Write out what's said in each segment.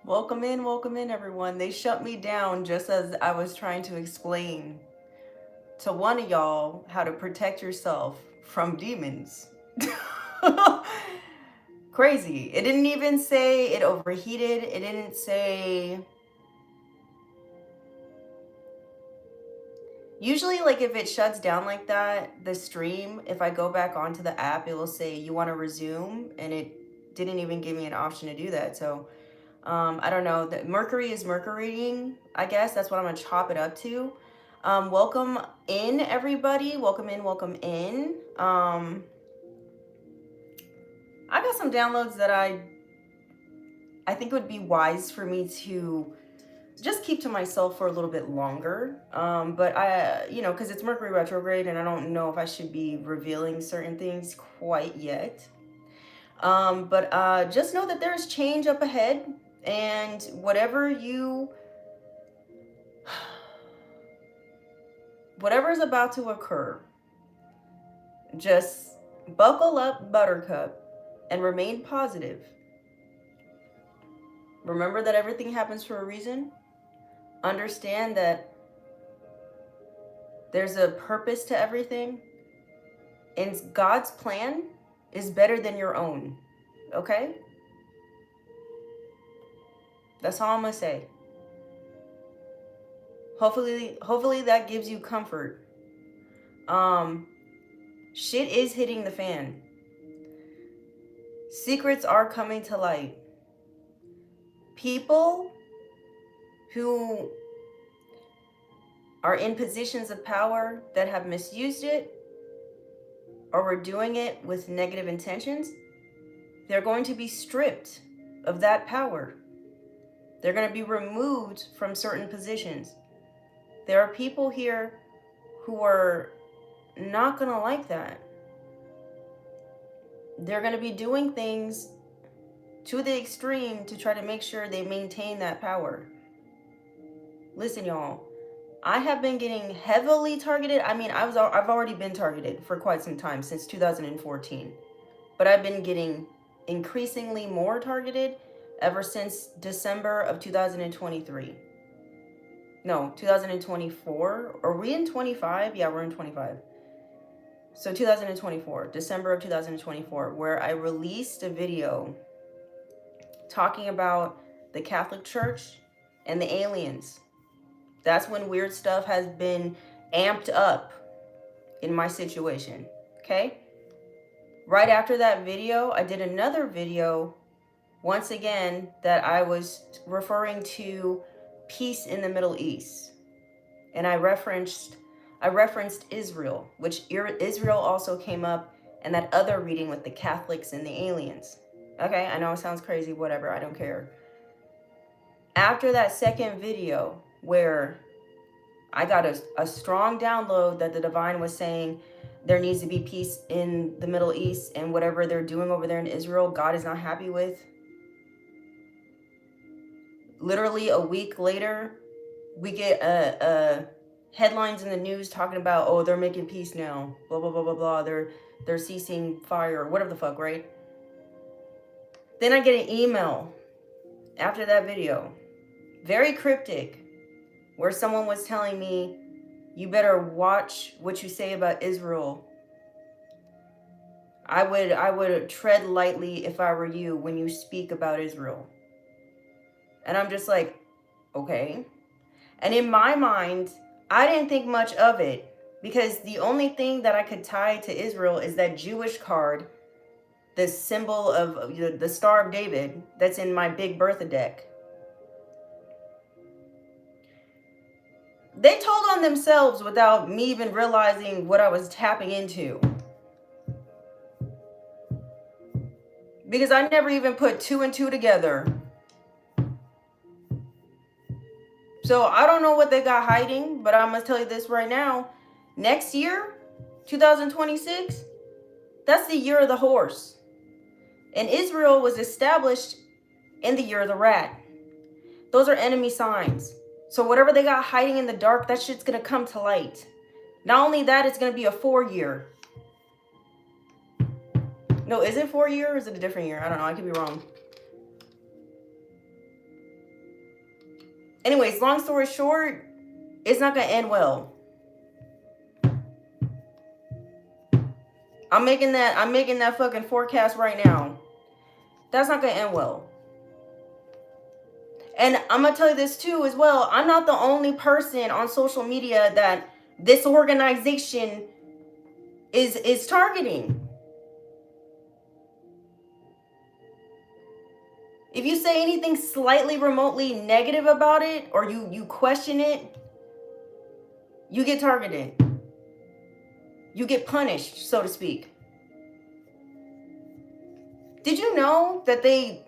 Welcome in, everyone. They shut me down just as I was trying to explain to one of y'all how to protect yourself from demons. Crazy. It didn't even say it overheated. It didn't say. Usually, like if it shuts down like that, the stream, if I go back onto the app, it will say you want to resume, and it didn't even give me an option to do that. So I don't know. The Mercury is Mercurying. I guess that's what I'm gonna chop it up to. Welcome in, everybody. Welcome in. Welcome in. I got some downloads that I think would be wise for me to just keep to myself for a little bit longer. But because it's Mercury retrograde, and I don't know if I should be revealing certain things quite yet. But just know that there's change up ahead, and whatever is about to occur, just buckle up, Buttercup, and remain positive. Remember that everything happens for a reason. Understand that there's a purpose to everything, and God's plan is better than your own. Okay? That's all I'm gonna say. Hopefully that gives you comfort. Shit is hitting the fan. Secrets are coming to light. People who are in positions of power that have misused it or were doing it with negative intentions, they're going to be stripped of that power. They're going to be removed from certain positions. There are people here who are not going to like that. They're going to be doing things to the extreme to try to make sure they maintain that power. Listen, y'all, I have been getting heavily targeted. I mean, I've already been targeted for quite some time, since 2014. But I've been getting increasingly more targeted ever since December of 2023. No, 2024. Are we in 25? Yeah, we're in 25. So 2024, December of 2024, where I released a video talking about the Catholic Church and the aliens. That's when weird stuff has been amped up in my situation, okay? Right after that video, I did another video, once again, that I was referring to peace in the Middle East. And I referenced Israel, which Israel also came up, and that other reading with the Catholics and the aliens. Okay, I know it sounds crazy, whatever, I don't care. After that second video, where I got a strong download that the divine was saying there needs to be peace in the Middle East, and whatever they're doing over there in Israel, God is not happy with. Literally a week later, we get headlines in the news talking about, oh, they're making peace now, blah blah blah blah blah. They're ceasing fire, whatever the fuck, right? Then I get an email after that video, very cryptic, where someone was telling me, you better watch what you say about Israel. I would tread lightly if I were you when you speak about Israel. And I'm just like, okay. And in my mind, I didn't think much of it, because the only thing that I could tie to Israel is that Jewish card, the symbol of the Star of David, that's in my Big Bertha deck. They told on themselves without me even realizing what I was tapping into. Because I never even put two and two together. So I don't know what they got hiding, but I'm going to tell you this right now. Next year, 2026, that's the year of the horse. And Israel was established in the year of the rat. Those are enemy signs. So whatever they got hiding in the dark, that shit's going to come to light. Not only that, it's going to be a 4-year. No, is it 4 years or is it a different year? I don't know. I could be wrong. Anyways, long story short, it's not going to end well. I'm making that fucking forecast right now. That's not going to end well. And I'm going to tell you this too as well. I'm not the only person on social media that this organization is targeting. If you say anything slightly remotely negative about it, or you question it, you get targeted. You get punished, so to speak. Did you know that they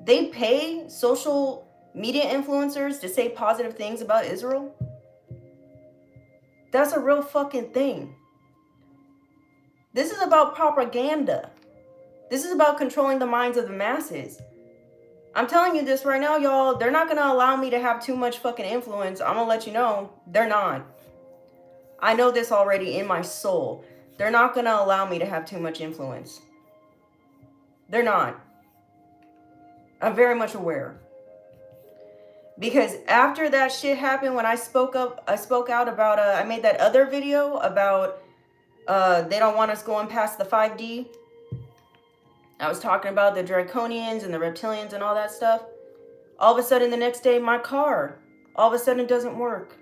pay social media influencers to say positive things about Israel? That's a real fucking thing. This is about propaganda. This is about controlling the minds of the masses. I'm telling you this right now, y'all. They're not going to allow me to have too much fucking influence. I'm going to let you know. They're not. I know this already in my soul. They're not going to allow me to have too much influence. They're not. I'm very much aware. Because after that shit happened, when I spoke out about, I made that other video about they don't want us going past the 5D. I was talking about the draconians and the reptilians and all that stuff. All of a sudden the next day, my car, all of a sudden doesn't work.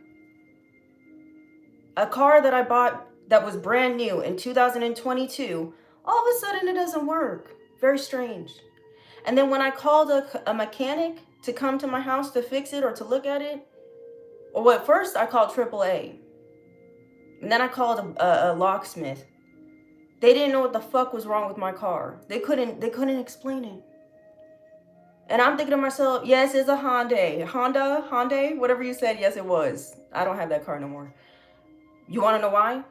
A car that I bought that was brand new in 2022, all of a sudden it doesn't work. Very strange. And then when I called a mechanic to come to my house to fix it or to look at it, well, at first I called AAA. And then I called a locksmith. They didn't know what the fuck was wrong with my car. They couldn't explain it. And I'm thinking to myself, yes, it's a Hyundai, whatever you said. Yes, it was. I don't have that car no more. You want to know why?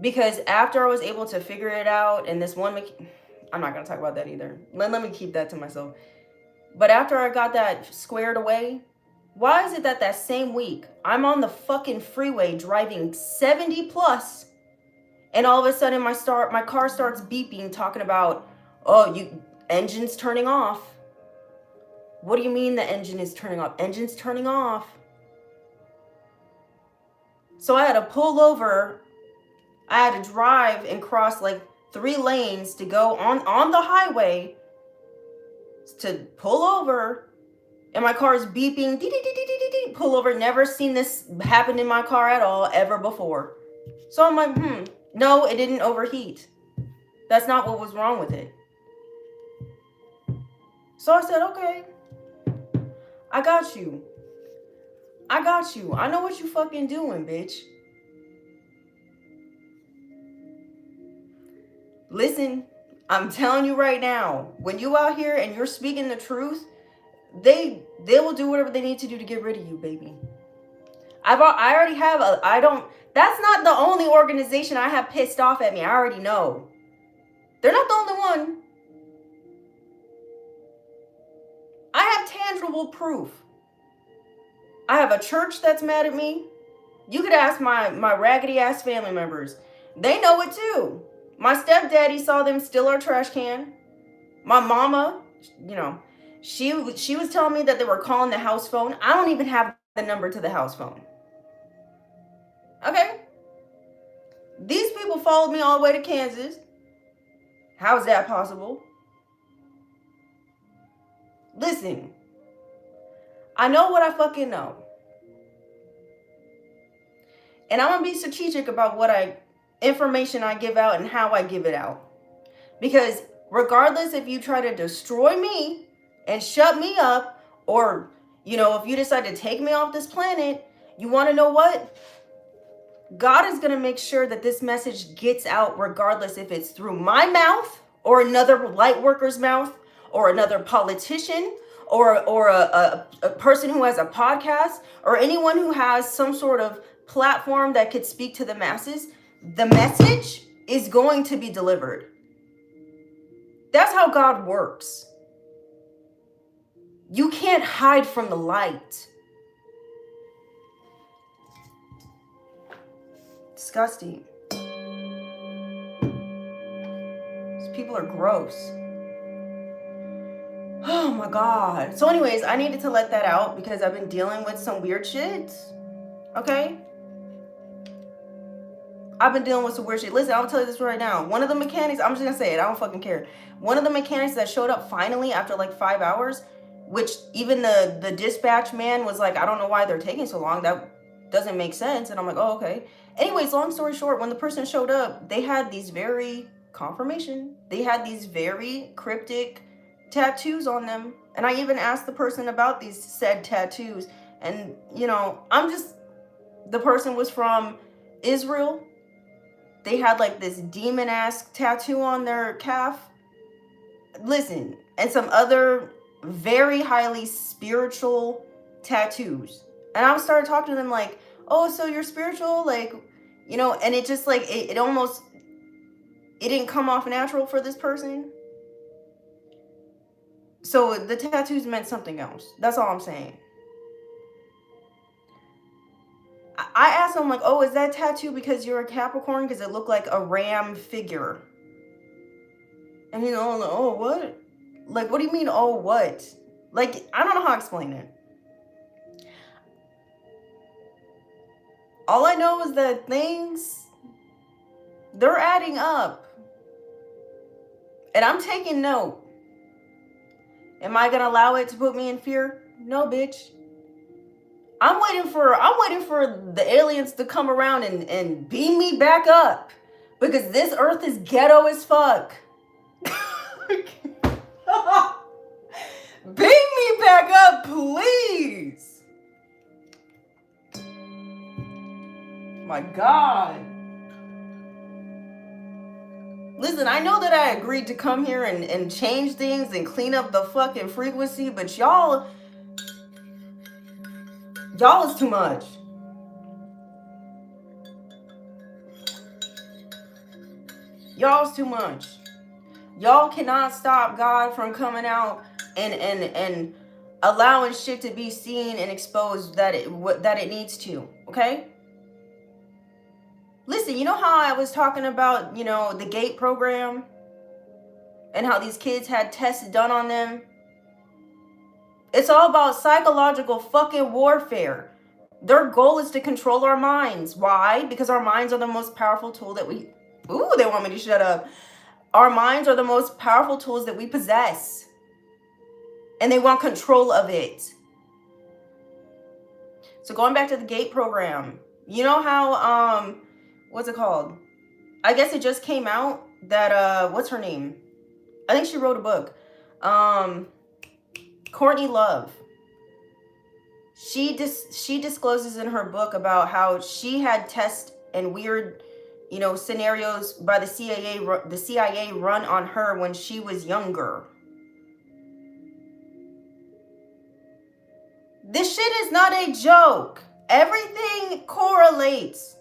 Because after I was able to figure it out, and this one, I'm not going to talk about that either. Let me keep that to myself. But after I got that squared away, why is it that same week I'm on the fucking freeway driving 70 plus, and all of a sudden my car starts beeping, talking about, oh, engine's turning off. What do you mean the engine is turning off? Engine's turning off. So I had to pull over. I had to drive and cross like 3 lanes to go on the highway to pull over. And my car is beeping. Pull over. Never seen this happen in my car at all ever before. So I'm like, no, it didn't overheat. That's not what was wrong with it. So I said, okay, I got you. I know what you fucking doing, bitch. Listen, I'm telling you right now, when you out here and you're speaking the truth, they will do whatever they need to do to get rid of you, baby. I already have that's not the only organization I have pissed off at me. I already know. They're not the only one. I have tangible proof. I have a church that's mad at me. You could ask my raggedy ass family members. They know it too. My stepdaddy saw them steal our trash can. My mama, she was telling me that they were calling the house phone. I don't even have the number to the house phone. Okay? These people followed me all the way to Kansas. How is that possible? Listen, I know what I fucking know. And I'm going to be strategic about what information I give out and how I give it out. Because regardless if you try to destroy me and shut me up, or, if you decide to take me off this planet, you want to know what? God is going to make sure that this message gets out regardless if it's through my mouth or another light worker's mouth or another politician or a person who has a podcast or anyone who has some sort of platform that could speak to the masses. The message is going to be delivered. That's how God works. You can't hide from the light. Disgusting. These people are gross. Oh Oh my God. So anyways, I needed to let that out because I've been dealing with some weird shit. Okay? I've been dealing with some weird shit. Listen, I'll tell you this right now. One of the mechanics, I'm just gonna say it, I don't fucking care. One of the mechanics that showed up finally after like 5 hours, which even the dispatch man was like, I don't know why they're taking so long. That doesn't make sense. And I'm like, oh, okay. Anyways, long story short, when the person showed up, they had these very they had these very cryptic tattoos on them. And I even asked the person about these said tattoos. And, you know, the person was from Israel. They had like this demon-ass tattoo on their calf. Listen, and some other very highly spiritual tattoos. And I started talking to them like, oh, so you're spiritual? Like, you know, and it just like, it almost, it didn't come off natural for this person. So the tattoos meant something else. That's all I'm saying. I asked him like, oh, is that tattoo because you're a Capricorn? Because it looked like a ram figure. And he's all like, oh, what? Like, what do you mean, oh, what? Like, I don't know how to explain it. All I know is that things, they're adding up. And I'm taking note. Am I going to allow it to put me in fear? No, bitch. I'm waiting for the aliens to come around and beam me back up. Because this earth is ghetto as fuck. Beam me back up, please. My God. Listen, I know that I agreed to come here and change things and clean up the fucking frequency, but y'all is too much. Y'all's too much. Y'all cannot stop God from coming out and allowing shit to be seen and exposed that it needs to, okay? Listen, you know how I was talking about, you know, the GATE program and how these kids had tests done on them? It's all about psychological fucking warfare. Their goal is to control our minds. Why? Because our minds are the most powerful tool that we... Ooh, they want me to shut up. Our minds are the most powerful tools that we possess. And they want control of it. So going back to the GATE program, you know how, what's it called? I guess it just came out that, what's her name? I think she wrote a book. Courtney Love. She discloses in her book about how she had tests and weird, you know, scenarios by the CIA run on her when she was younger. This shit is not a joke. Everything correlates.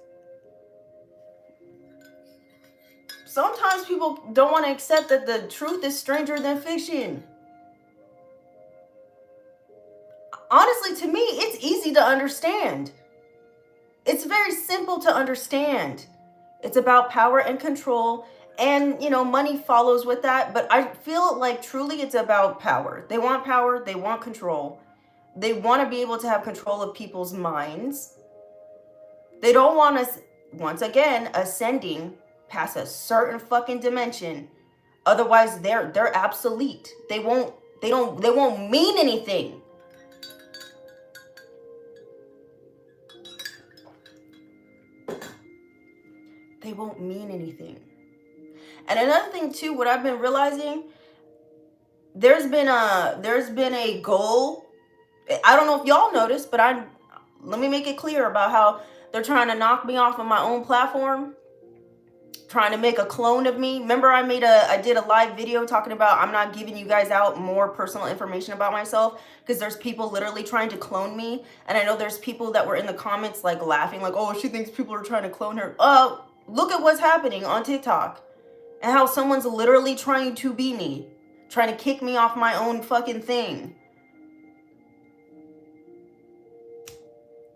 Sometimes people don't want to accept that the truth is stranger than fiction. Honestly, to me, it's easy to understand. It's very simple to understand. It's about power and control, and, you know, money follows with that. But I feel like truly it's about power. They want power. They want control. They want to be able to have control of people's minds. They don't want us, once again, ascending past a certain fucking dimension. Otherwise, they're obsolete. They won't mean anything. They won't mean anything. And another thing too, what I've been realizing, there's been a goal. I don't know if y'all noticed, but let me make it clear about how they're trying to knock me off of my own platform, trying to make a clone of me. Remember I did a live video talking about I'm not giving you guys out more personal information about myself because there's people literally trying to clone me. And I know there's people that were in the comments like laughing like, oh, she thinks people are trying to clone her. Look at what's happening on TikTok and how someone's literally trying to be me, trying to kick me off my own fucking thing.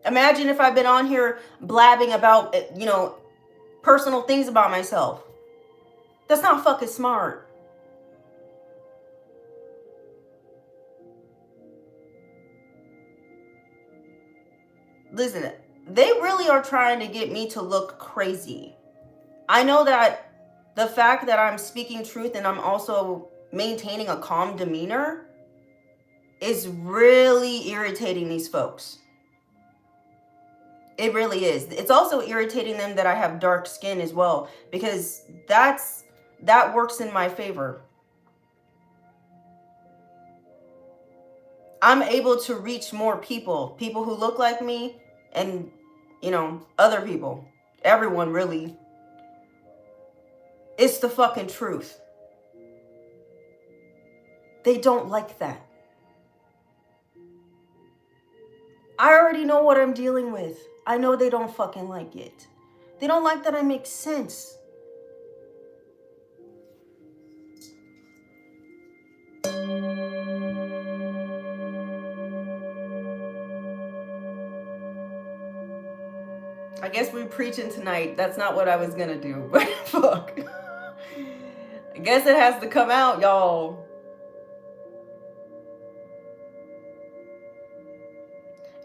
Imagine if I've been on here blabbing about, you know, personal things about myself. That's not fucking smart. listen, they really are trying to get me to look crazy. I know that the fact that I'm speaking truth and I'm also maintaining a calm demeanor is really irritating these folks. It really is. It's also irritating them that I have dark skin as well, because that works in my favor. I'm able to reach more people who look like me, and, you know, other people, everyone really. It's the fucking truth. They don't like that. I already know what I'm dealing with. I know they don't fucking like it. They don't like that I make sense. I guess we're preaching tonight. That's not what I was gonna do, but fuck. I guess it has to come out, y'all.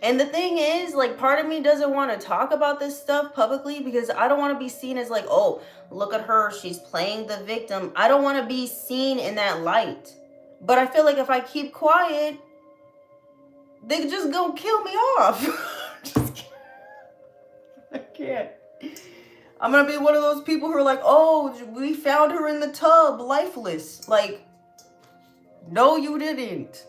And the thing is, like, part of me doesn't want to talk about this stuff publicly because I don't want to be seen as like, oh, look at her, she's playing the victim. I don't want to be seen in that light. But I feel like if I keep quiet, they just gonna kill me off. Just I can't. I'm gonna be one of those people who are like, oh, we found her in the tub, lifeless. Like, no, you didn't.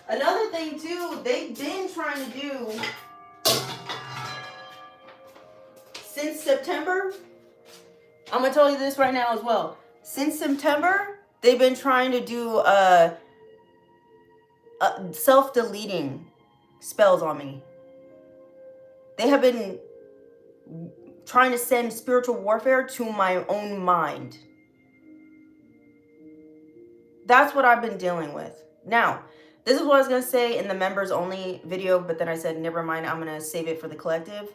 Another thing too, they've been trying to do since September. I'm gonna tell you this right now as well. Since September, they've been trying to do self-deleting spells on me. They have been trying to send spiritual warfare to my own mind. That's what I've been dealing with. Now, this is what I was going to say in the members only video, but then I said, never mind, I'm going to save it for the collective.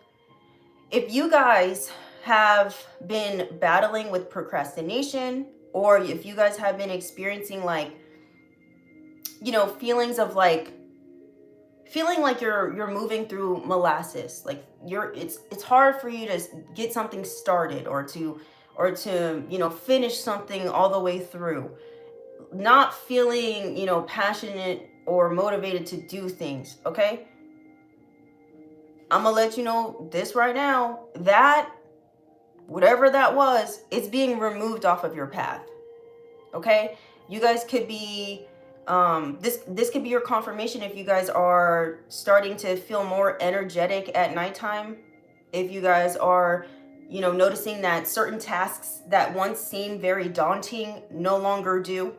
If you guys have been battling with procrastination, or if you guys have been experiencing like, you know, feelings of like, feeling like you're moving through molasses, like it's hard for you to get something started or to, you know, finish something all the way through, not feeling, you know, passionate or motivated to do things, okay? I'm gonna let you know this right now, that whatever that was, it's being removed off of your path, okay? You guys could be, this could be your confirmation if you guys are starting to feel more energetic at nighttime, if you guys are, you know, noticing that certain tasks that once seemed very daunting no longer do.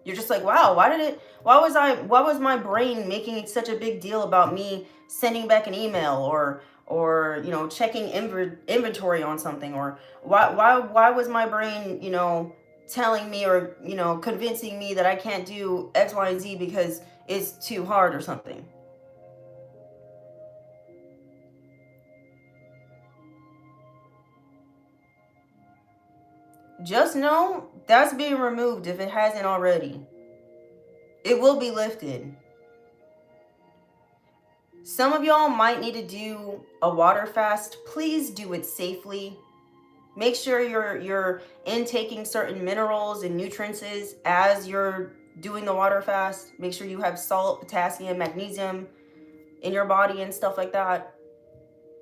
You're just like, wow, why was my brain making such a big deal about me sending back an email or you know, checking inventory on something, or why was my brain, you know, telling me or, you know, convincing me that I can't do X, Y, and Z because it's too hard or something. Just know that's being removed if it hasn't already. It will be lifted. Some of y'all might need to do a water fast. Please do it safely. Make sure you're intaking certain minerals and nutrients as you're doing the water fast. Make sure you have salt, potassium, magnesium in your body and stuff like that.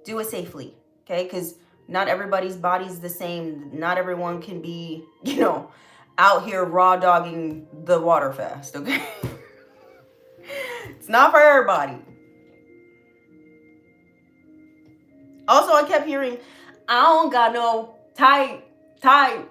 Do it safely, okay? Because not everybody's body's the same. Not everyone can be, you know, out here raw dogging the water fast, okay? It's not for everybody. Also, I kept hearing, I don't got no type. Bad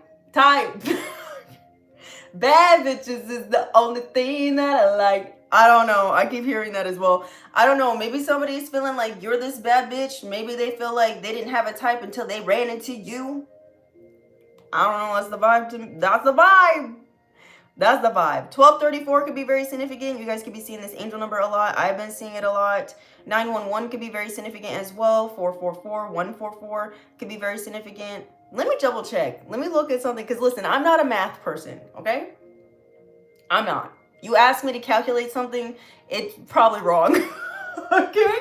bitches is the only thing that I like. I don't know. I keep hearing that as well. I don't know. Maybe somebody's feeling like you're this bad bitch. Maybe they feel like they didn't have a type until they ran into you. I don't know. That's the vibe. That's the vibe. That's the vibe. 1234 could be very significant. You guys could be seeing this angel number a lot. I've been seeing it a lot. 911 could be very significant as well. 444, 144 could be very significant. Let me double check. Let me look at something. Because listen, I'm not a math person. Okay? I'm not. You ask me to calculate something, it's probably wrong. Okay?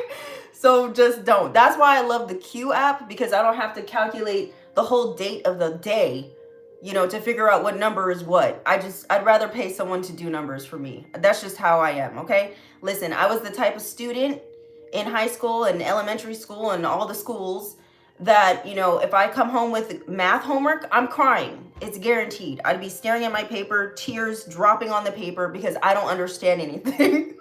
So just don't. That's why I love the Q app, because I don't have to calculate the whole date of the day, you know, to figure out what number is what. I'd rather pay someone to do numbers for me. That's just how I am, okay? Listen, I was the type of student in high school and elementary school and all the schools that, you know, if I come home with math homework, I'm crying. It's guaranteed. I'd be staring at my paper, tears dropping on the paper because I don't understand anything.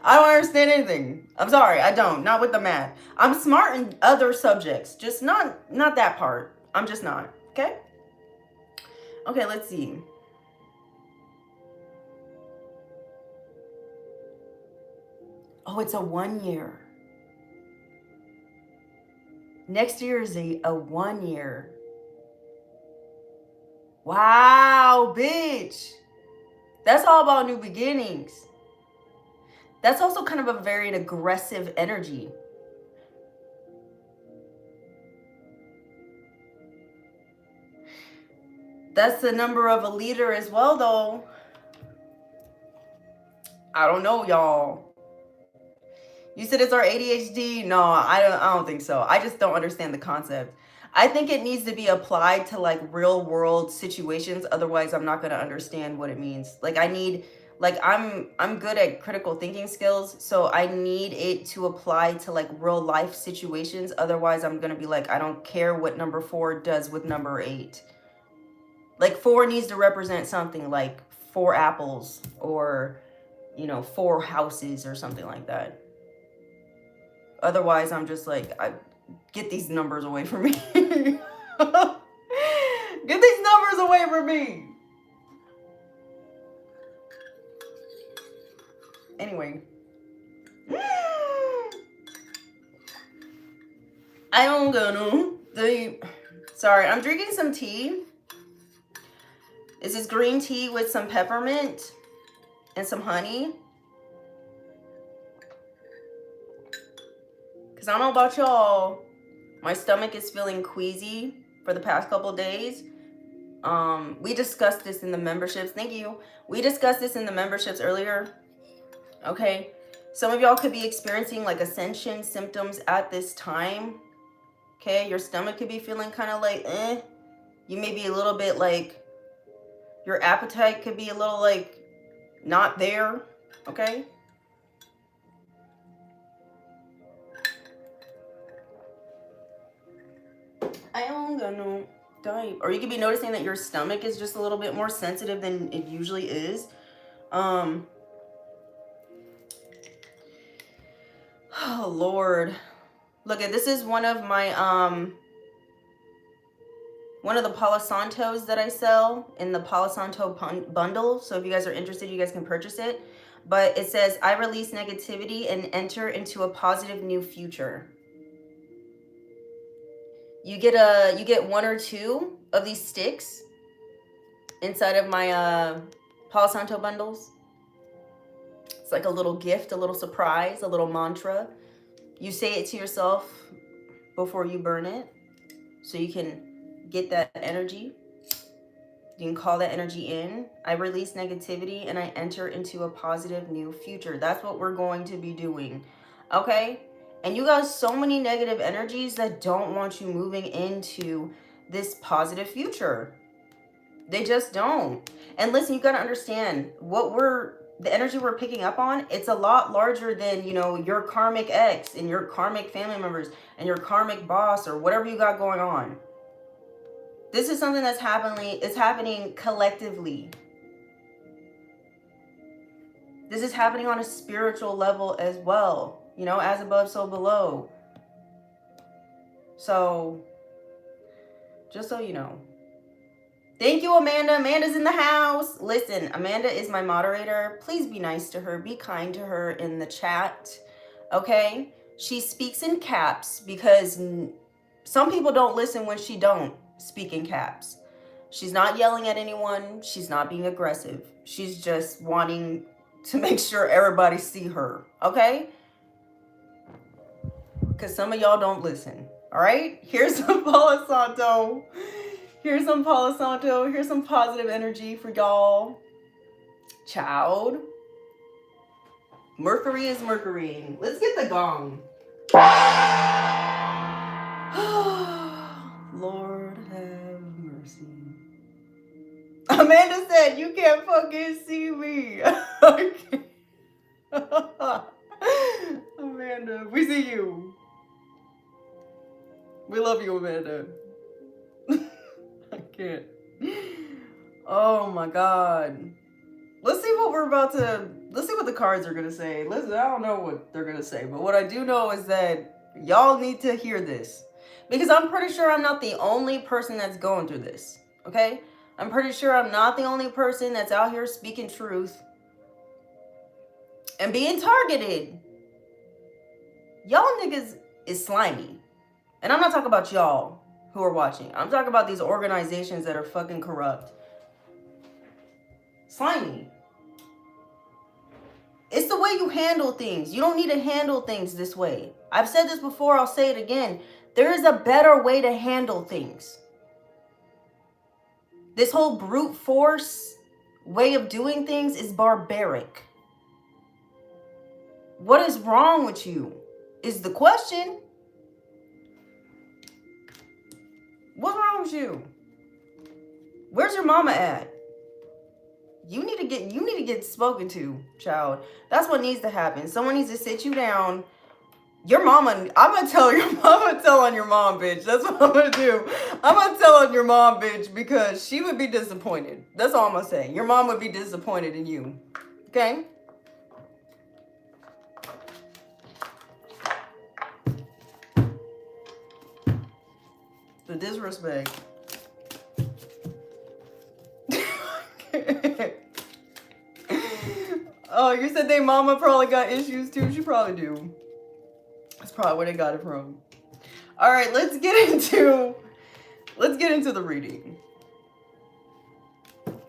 I don't understand anything. I'm sorry, I don't. Not with the math. I'm smart in other subjects, just not that part. I'm just not. Okay? Okay, let's see. Oh, it's a 1 year. Next year is a 1 year. Wow, bitch. That's all about new beginnings. That's also kind of a very aggressive energy. That's the number of a leader as well, though. I don't know, y'all. You said it's our ADHD? No, I don't think so. I just don't understand the concept. I think it needs to be applied to like real world situations. Otherwise, I'm not going to understand what it means. Like I'm good at critical thinking skills, so I need it to apply to like real life situations. Otherwise, I'm going to be like, I don't care what number 4 does with number 8. Like 4 needs to represent something like 4 apples or, you know, 4 houses or something like that. Otherwise, I'm just like, get these numbers away from me. Get these numbers away from me. Anyway. I don't know. Sorry, I'm drinking some tea. This is green tea with some peppermint and some honey. Because I don't know about y'all, my stomach is feeling queasy for the past couple of days. We discussed this in the memberships. Thank you. We discussed this in the memberships earlier. Okay. Some of y'all could be experiencing like ascension symptoms at this time. Okay. Your stomach could be feeling kind of like, You may be a little bit like, your appetite could be a little like not there. Okay. I am gonna die. Or you could be noticing that your stomach is just a little bit more sensitive than it usually is. Oh Lord. Look at this is one of my one of the Palo Santos that I sell in the Palo Santo bundle. So if you guys are interested, you guys can purchase it. But it says, I release negativity and enter into a positive new future. You get 1 or 2 of these sticks inside of my Palo Santo bundles. It's like a little gift, a little surprise, a little mantra. You say it to yourself before you burn it, so you can get that energy. You can call that energy in. I release negativity and I enter into a positive new future. That's what we're going to be doing. Okay? And you got so many negative energies that don't want you moving into this positive future. They just don't. And listen, you got to understand the energy we're picking up on, it's a lot larger than, you know, your karmic ex and your karmic family members and your karmic boss or whatever you got going on. This is something that's happening collectively. This is happening on a spiritual level as well. You know, as above, so below. So, just so you know. Thank you, Amanda. Amanda's in the house. Listen, Amanda is my moderator. Please be nice to her. Be kind to her in the chat. Okay? She speaks in caps because some people don't listen when she don't speak in caps. She's not yelling at anyone. She's not being aggressive. She's just wanting to make sure everybody see her. Okay? Because some of y'all don't listen. All right? Here's some Palo Santo. Here's some Palo Santo. Here's some positive energy for y'all. Child. Mercury is Mercury. Let's get the gong. Lord have mercy. Amanda said, you can't fucking see me. Amanda, we see you. We love you, Amanda. I can't. Oh my God. Let's see what let's see what the cards are gonna say. Listen, I don't know what they're gonna say, but what I do know is that y'all need to hear this. Because I'm pretty sure I'm not the only person that's going through this. Okay? I'm pretty sure I'm not the only person that's out here speaking truth and being targeted. Y'all niggas is slimy. And I'm not talking about y'all who are watching. I'm talking about these organizations that are fucking corrupt. Slimy. It's the way you handle things. You don't need to handle things this way. I've said this before, I'll say it again. There is a better way to handle things. This whole brute force way of doing things is barbaric. What is wrong with you is the question. What's wrong with you? Where's your mama at? You need to get spoken to, child. That's what needs to happen. Someone needs to sit you down. Your mama, I'm gonna tell on your mom, bitch. That's what I'm gonna do. I'm gonna tell on your mom, bitch, because she would be disappointed. That's all I'm gonna say. Your mom would be disappointed in you. Okay? The disrespect. Oh, you said they mama probably got issues too. She probably do. That's probably where they got it from. All right, let's get into the reading.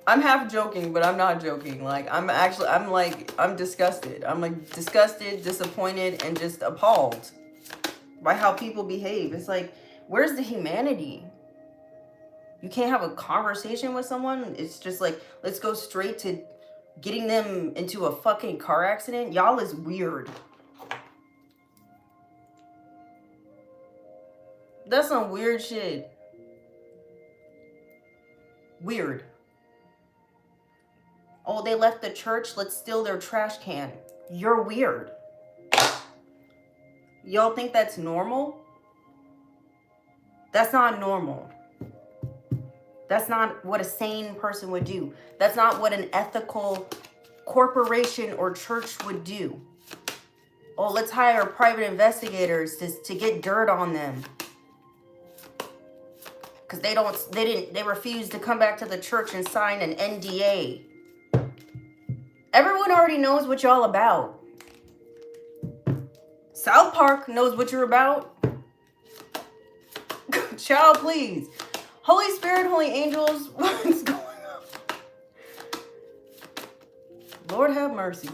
I'm half joking, but I'm not joking. Like I'm disgusted. I'm like disgusted, disappointed, and just appalled by how people behave. It's like, where's the humanity? You can't have a conversation with someone. It's just like, let's go straight to getting them into a fucking car accident. Y'all is weird. That's some weird shit. Weird. Oh, they left the church. Let's steal their trash can. You're weird. Y'all think that's normal? That's not normal. That's not what a sane person would do. That's not what an ethical corporation or church would do. Oh, let's hire private investigators to get dirt on them. Because they refused to come back to the church and sign an NDA. Everyone already knows what y'all about. South Park knows what you're about. Child, please. Holy Spirit, holy angels, what's going on? Lord have mercy.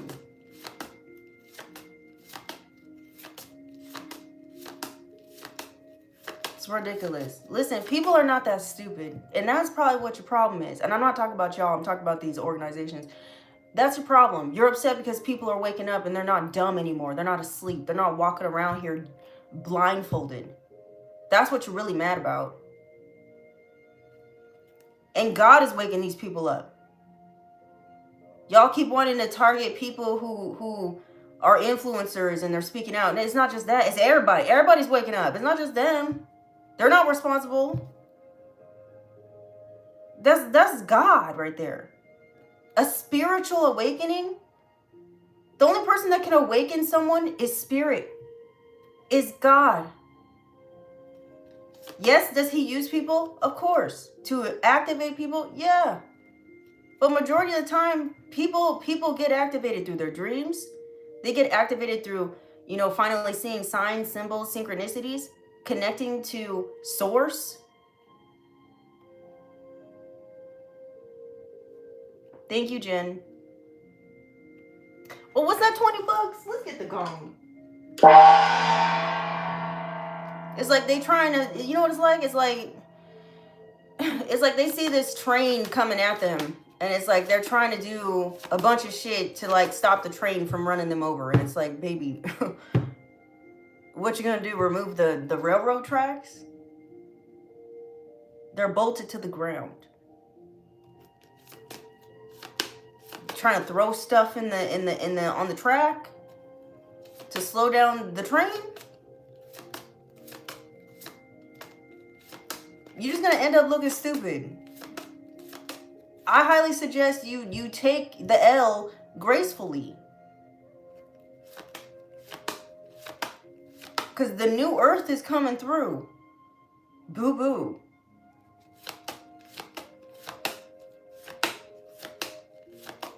It's ridiculous. Listen, people are not that stupid. And that's probably what your problem is. And I'm not talking about y'all. I'm talking about these organizations. That's your problem. You're upset because people are waking up and they're not dumb anymore. They're not asleep. They're not walking around here blindfolded. That's what you're really mad about. And God is waking these people up. Y'all keep wanting to target people who are influencers and they're speaking out. And it's not just that. It's everybody. Everybody's waking up. It's not just them. They're not responsible. That's God right there. A spiritual awakening. The only person that can awaken someone is spirit. Is God. Yes, does he use people? Of course. To activate people? Yeah. But majority of the time, people get activated through their dreams. They get activated through, finally seeing signs, symbols, synchronicities, connecting to source. Thank you, Jen. Well, what's that, $20? Let's get the gong. It's like they trying to, you know what it's like? It's like they see this train coming at them And it's like they're trying to do a bunch of shit to like stop the train from running them over. And it's like, baby, what you gonna do? Remove the railroad tracks? They're bolted to the ground. Trying to throw stuff on the track to slow down the train. You're just gonna end up looking stupid. I highly suggest you take the L gracefully. Because the new earth is coming through. Boo boo.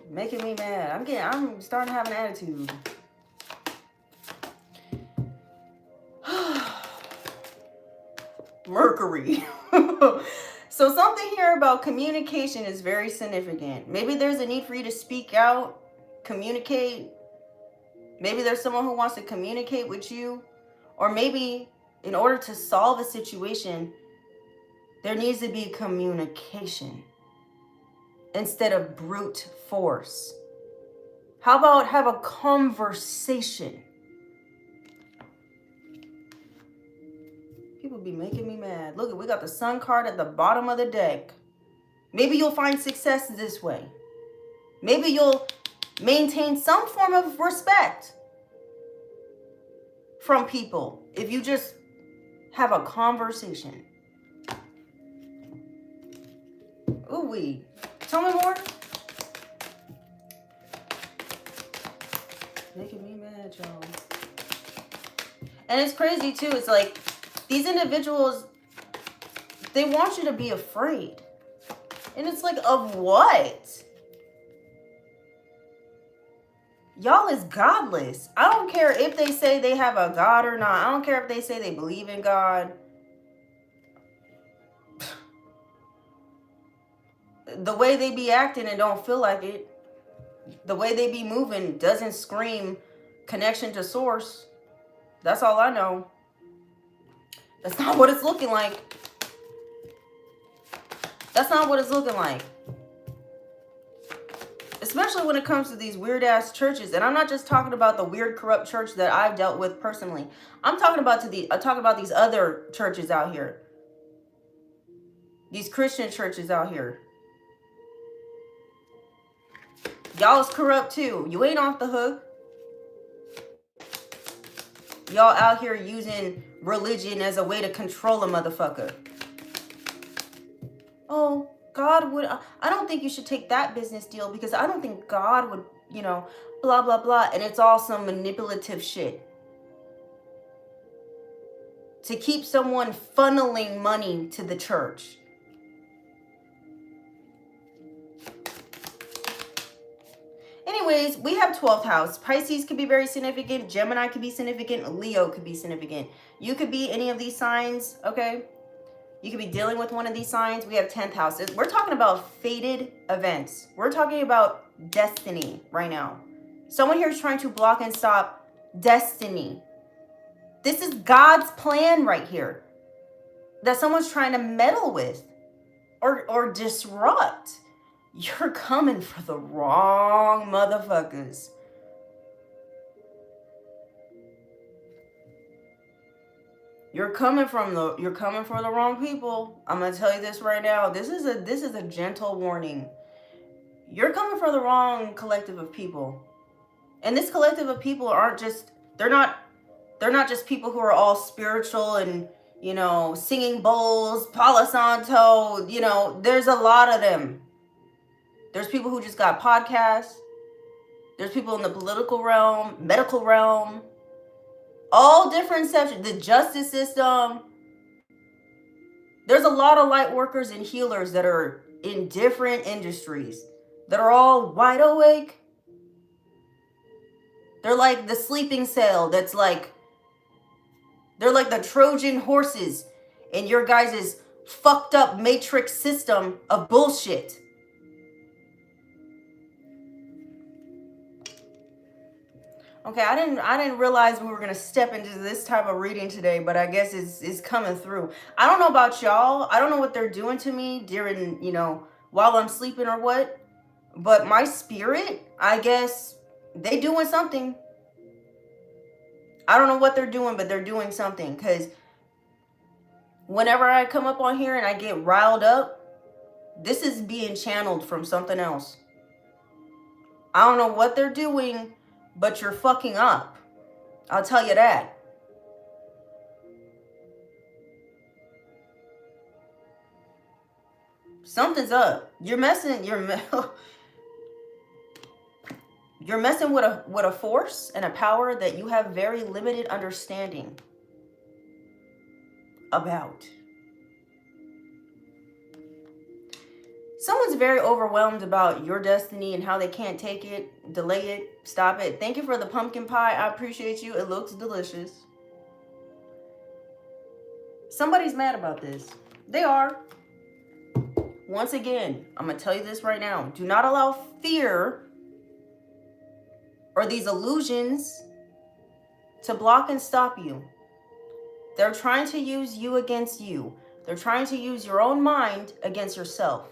Making me mad. I'm starting to have an attitude. Mercury. So something here about communication is very significant. Maybe there's a need for you to speak out, communicate. Maybe there's someone who wants to communicate with you. Or maybe in order to solve a situation, there needs to be communication instead of brute force. How about have a conversation? People be making me mad. Look, we got the Sun card at the bottom of the deck. Maybe you'll find success this way. Maybe you'll maintain some form of respect from people if you just have a conversation. Ooh wee. Tell me more. Making me mad, y'all. And it's crazy too. It's like these individuals, they want you to be afraid. And it's like, of what? Y'all is godless. I don't care if they say they have a God or not. I don't care if they say they believe in God. The way they be acting and don't feel like it. The way they be moving doesn't scream connection to source. That's all I know. That's not what it's looking like. That's not what it's looking like. Especially when it comes to these weird ass churches. And I'm not just talking about the weird corrupt church that I've dealt with personally. I'm talking about these other churches out here. These Christian churches out here. Y'all is corrupt too. You ain't off the hook. Y'all out here using religion as a way to control a motherfucker. Oh, God would, I don't think you should take that business deal because I don't think God would, blah, blah, blah. And it's all some manipulative shit. To keep someone funneling money to the church. Anyways, we have 12th house. Pisces could be very significant. Gemini could be significant. Leo could be significant. You could be any of these signs, okay? You could be dealing with one of these signs. We have 10th house. We're talking about fated events. We're talking about destiny right now. Someone here is trying to block and stop destiny. This is God's plan right here that someone's trying to meddle with or disrupt. You're coming for the wrong motherfuckers. You're coming for the wrong people. I'm gonna tell you this right now. This is a gentle warning. You're coming for the wrong collective of people. And this collective of people they're not just people who are all spiritual and, singing bowls, Palo Santo, there's a lot of them. There's people who just got podcasts. There's people in the political realm, medical realm, all different sections, the justice system. There's a lot of light workers and healers that are in different industries that are all wide awake. They're like the sleeping cell they're like the Trojan horses in your guys' fucked up matrix system of bullshit. Okay, I didn't realize we were gonna step into this type of reading today, but I guess it's coming through. I don't know about y'all. I don't know what they're doing to me during, while I'm sleeping or what. But my spirit, I guess they doing something. I don't know what they're doing, but they're doing something. Because whenever I come up on here and I get riled up, this is being channeled from something else. I don't know what they're doing, but you're fucking up. I'll tell you that. Something's up. You're messing you're messing with a force and a power that you have very limited understanding about. Someone's very overwhelmed about your destiny and how they can't take it, delay it, stop it. Thank you for the pumpkin pie. I appreciate you. It looks delicious. Somebody's mad about this. They are. Once again, I'm going to tell you this right now. Do not allow fear or these illusions to block and stop you. They're trying to use you against you. They're trying to use your own mind against yourself.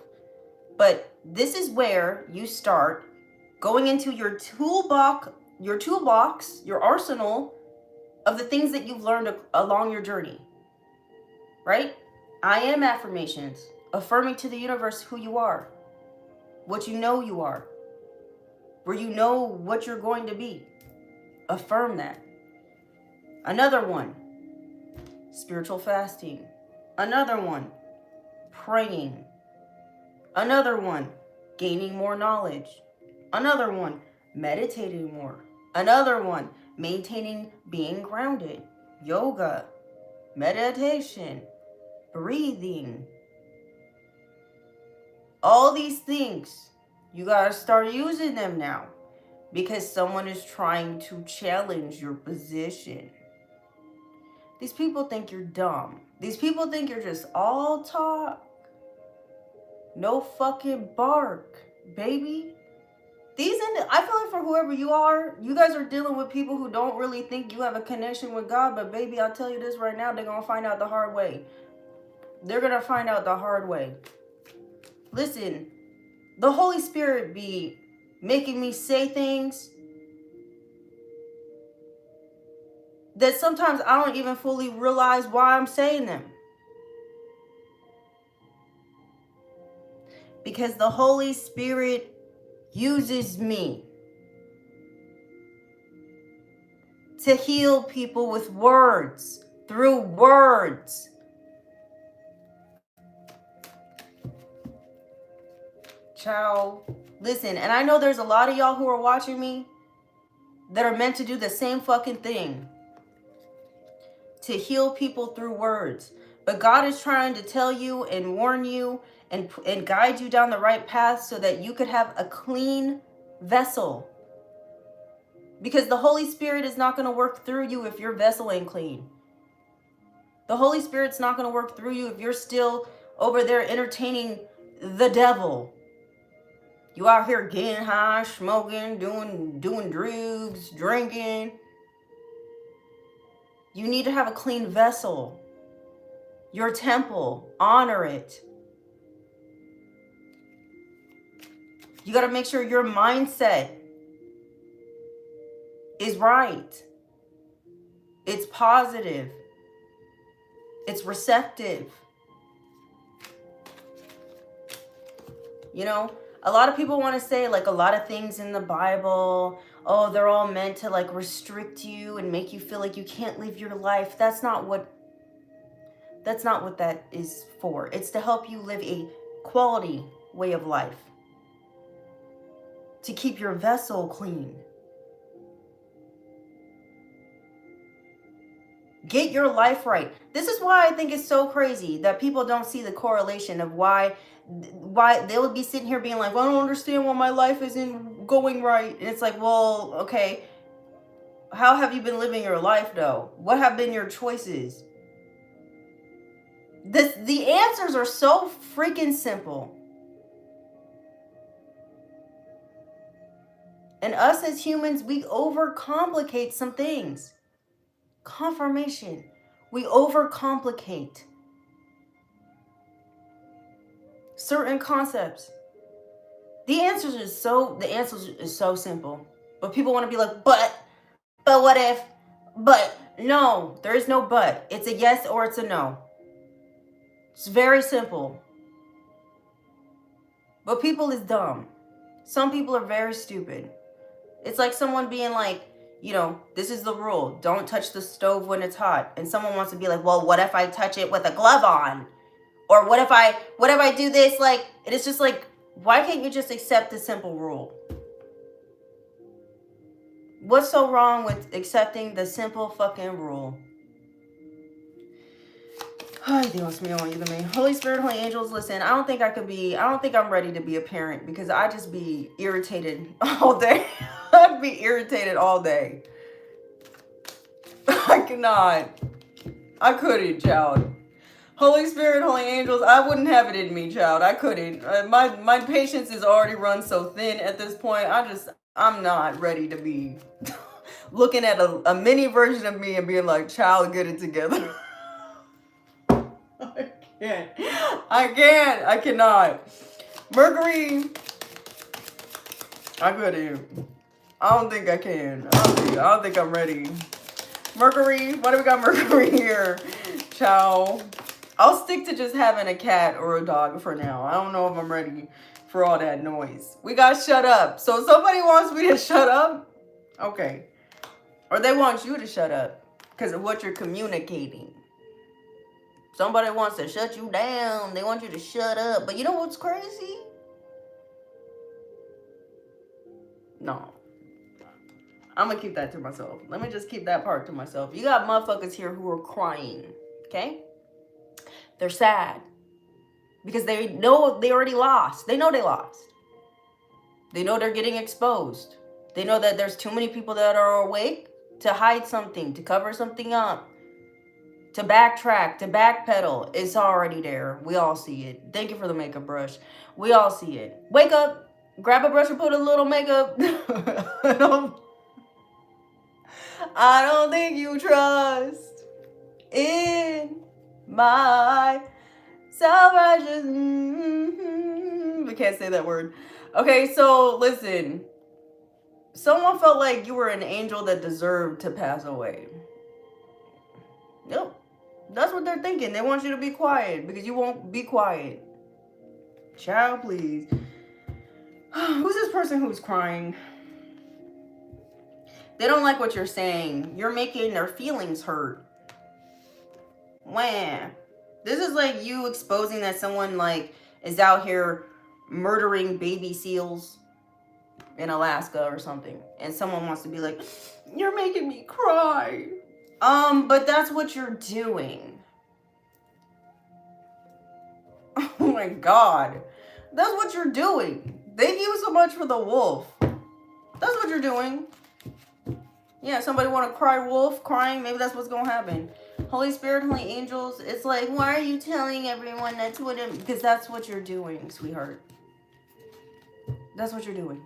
But this is where you start going into your toolbox, your arsenal of the things that you've learned along your journey. Right? I am affirmations, affirming to the universe who you are, what you know you are, where you know what you're going to be. Affirm that. Another one, spiritual fasting. Another one, praying. Another one, gaining more knowledge. Another one, meditating more. Another one, maintaining being grounded. Yoga, meditation, breathing. All these things, you gotta start using them now because someone is trying to challenge your position. These people think you're dumb. These people think you're just all talk, no fucking bark, baby. I feel like for whoever you are, you guys are dealing with people who don't really think you have a connection with God, but baby, I'll tell you this right now, they're gonna find out the hard way. They're gonna find out the hard way. Listen, the Holy Spirit be making me say things that sometimes I don't even fully realize why I'm saying them. Because the Holy Spirit uses me to heal people with words, through words. Ciao. Listen, and I know there's a lot of y'all who are watching me that are meant to do the same fucking thing. To heal people through words. But God is trying to tell you and warn you and guide you down the right path so that you could have a clean vessel. Because the Holy Spirit is not going to work through you if your vessel ain't clean. The Holy Spirit's not going to work through you if you're still over there entertaining the devil. You out here getting high, smoking, doing drugs, drinking. You need to have a clean vessel. Your temple, honor it. You got to make sure your mindset is right. It's positive. It's receptive. You know, a lot of people want to say like a lot of things in the Bible, oh, they're all meant to like restrict you and make you feel like you can't live your life. That's not what that is for. It's to help you live a quality way of life. To keep your vessel clean. Get your life right. This is why I think it's so crazy that people don't see the correlation of why they would be sitting here being like, well, I don't understand why my life isn't going right. And it's like, well, okay, how have you been living your life though? What have been your choices? The answers are so freaking simple. And us as humans, we overcomplicate some things. Confirmation. We overcomplicate certain concepts. The answers is so simple. But people want to be like, but what if? But no, there is no but. It's a yes or it's a no. It's very simple. But people is dumb. Some people are very stupid. It's like someone being like, this is the rule. Don't touch the stove when it's hot. And someone wants to be like, well, what if I touch it with a glove on? Or what if I do this? Like, it is just like, why can't you just accept the simple rule? What's so wrong with accepting the simple fucking rule? Ay, Dios mío, ayúdame. Holy Spirit, Holy Angels, listen, I don't think I'm ready to be a parent because I just be irritated all day. I'd be irritated all day. I cannot. I couldn't, child. Holy Spirit, Holy Angels, I wouldn't have it in me, child. I couldn't. My patience is already run so thin at this point. I'm not ready to be looking at a mini version of me and being like, child, get it together. I cannot. Mercury, I couldn't. I don't think I can. I don't think I'm ready. Mercury, why do we got Mercury here? Ciao. I'll stick to just having a cat or a dog for now. I don't know if I'm ready for all that noise. We got shut up. So somebody wants me to shut up? Okay. Or they want you to shut up because of what you're communicating. Somebody wants to shut you down. They want you to shut up. But you know what's crazy? No. I'm going to keep that to myself. Let me just keep that part to myself. You got motherfuckers here who are crying. Okay? They're sad. Because they know they already lost. They know they lost. They know they're getting exposed. They know that there's too many people that are awake to hide something, to cover something up. To backtrack, to backpedal, it's already there. We all see it. Thank you for the makeup brush. We all see it. Wake up, grab a brush and put a little makeup. I don't think you trust in my self-righteous. We can't say that word. Okay, so listen. Someone felt like you were an angel that deserved to pass away. Yep. That's what they're thinking. They want you to be quiet because you won't be quiet. Child, please. Who's this person who's crying? They don't like what you're saying. You're making their feelings hurt. Wham. This is like you exposing that someone like is out here murdering baby seals in Alaska or something. And someone wants to be like, you're making me cry. But that's what you're doing. Oh my God. That's what you're doing. Thank you so much for the wolf. That's what you're doing. Yeah, somebody want to cry wolf, crying. Maybe that's what's going to happen. Holy Spirit, Holy Angels. It's like, why are you telling everyone that's what it... Because that's what you're doing, sweetheart. That's what you're doing.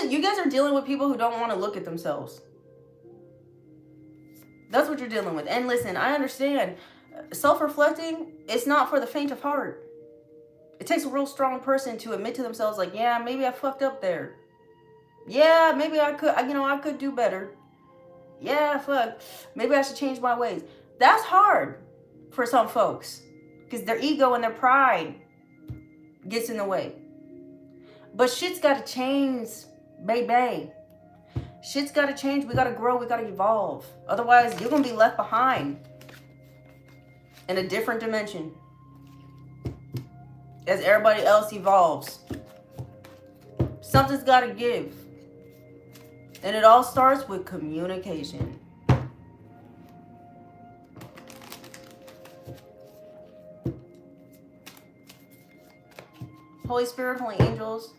You guys are dealing with people who don't want to look at themselves. That's what you're dealing with. And listen, I understand. Self-reflecting, it's not for the faint of heart. It takes a real strong person to admit to themselves, like, yeah, maybe I fucked up there. Yeah, maybe I could do better. Yeah, fuck. Maybe I should change my ways. That's hard for some folks because their ego and their pride gets in the way. But shit's got to change, baby. Shit's got to change. We got to grow. We got to evolve. Otherwise, you're going to be left behind in a different dimension as everybody else evolves. Something's got to give. And it all starts with communication. Holy Spirit, Holy Angels.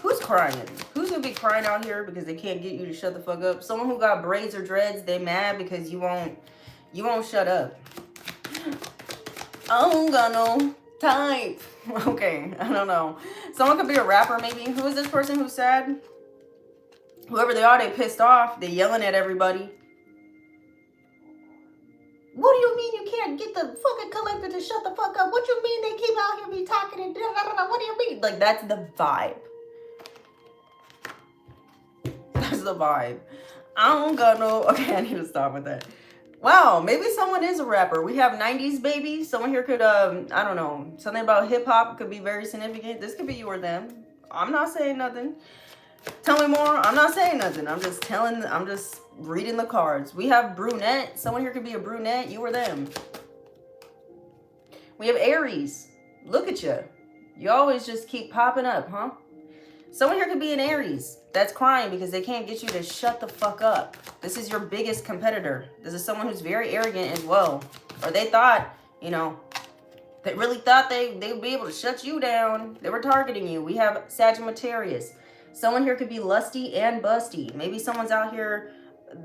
Who's crying? Who's gonna be crying out here because they can't get you to shut the fuck up? Someone who got braids or dreads, they mad because you won't shut up. I don't got no type. Okay, I don't know. Someone could be a rapper maybe. Who is this person who's sad? Whoever they are, they pissed off. They yelling at everybody. What do you mean you can't get the fucking collector to shut the fuck up? What you mean they keep out here be talking and what do you mean? Like, that's the vibe. That's the vibe. I don't got no... Okay, I need to stop with that. Wow, maybe someone is a rapper. We have 90s baby. Someone here could, I don't know, something about hip-hop could be very significant. This could be you or them. I'm not saying nothing. Tell me more. I'm not saying nothing. I'm just reading the cards. We have brunette. Someone here could be a brunette, you or them. We have Aries. Look at you. You always just keep popping up, huh? Someone here could be an Aries that's crying because they can't get you to shut the fuck up. This is your biggest competitor. This is someone who's very arrogant as well. Or they thought, you know, they really thought they would be able to shut you down. They were targeting you. We have Sagittarius. Someone here could be lusty and busty. Maybe someone's out here,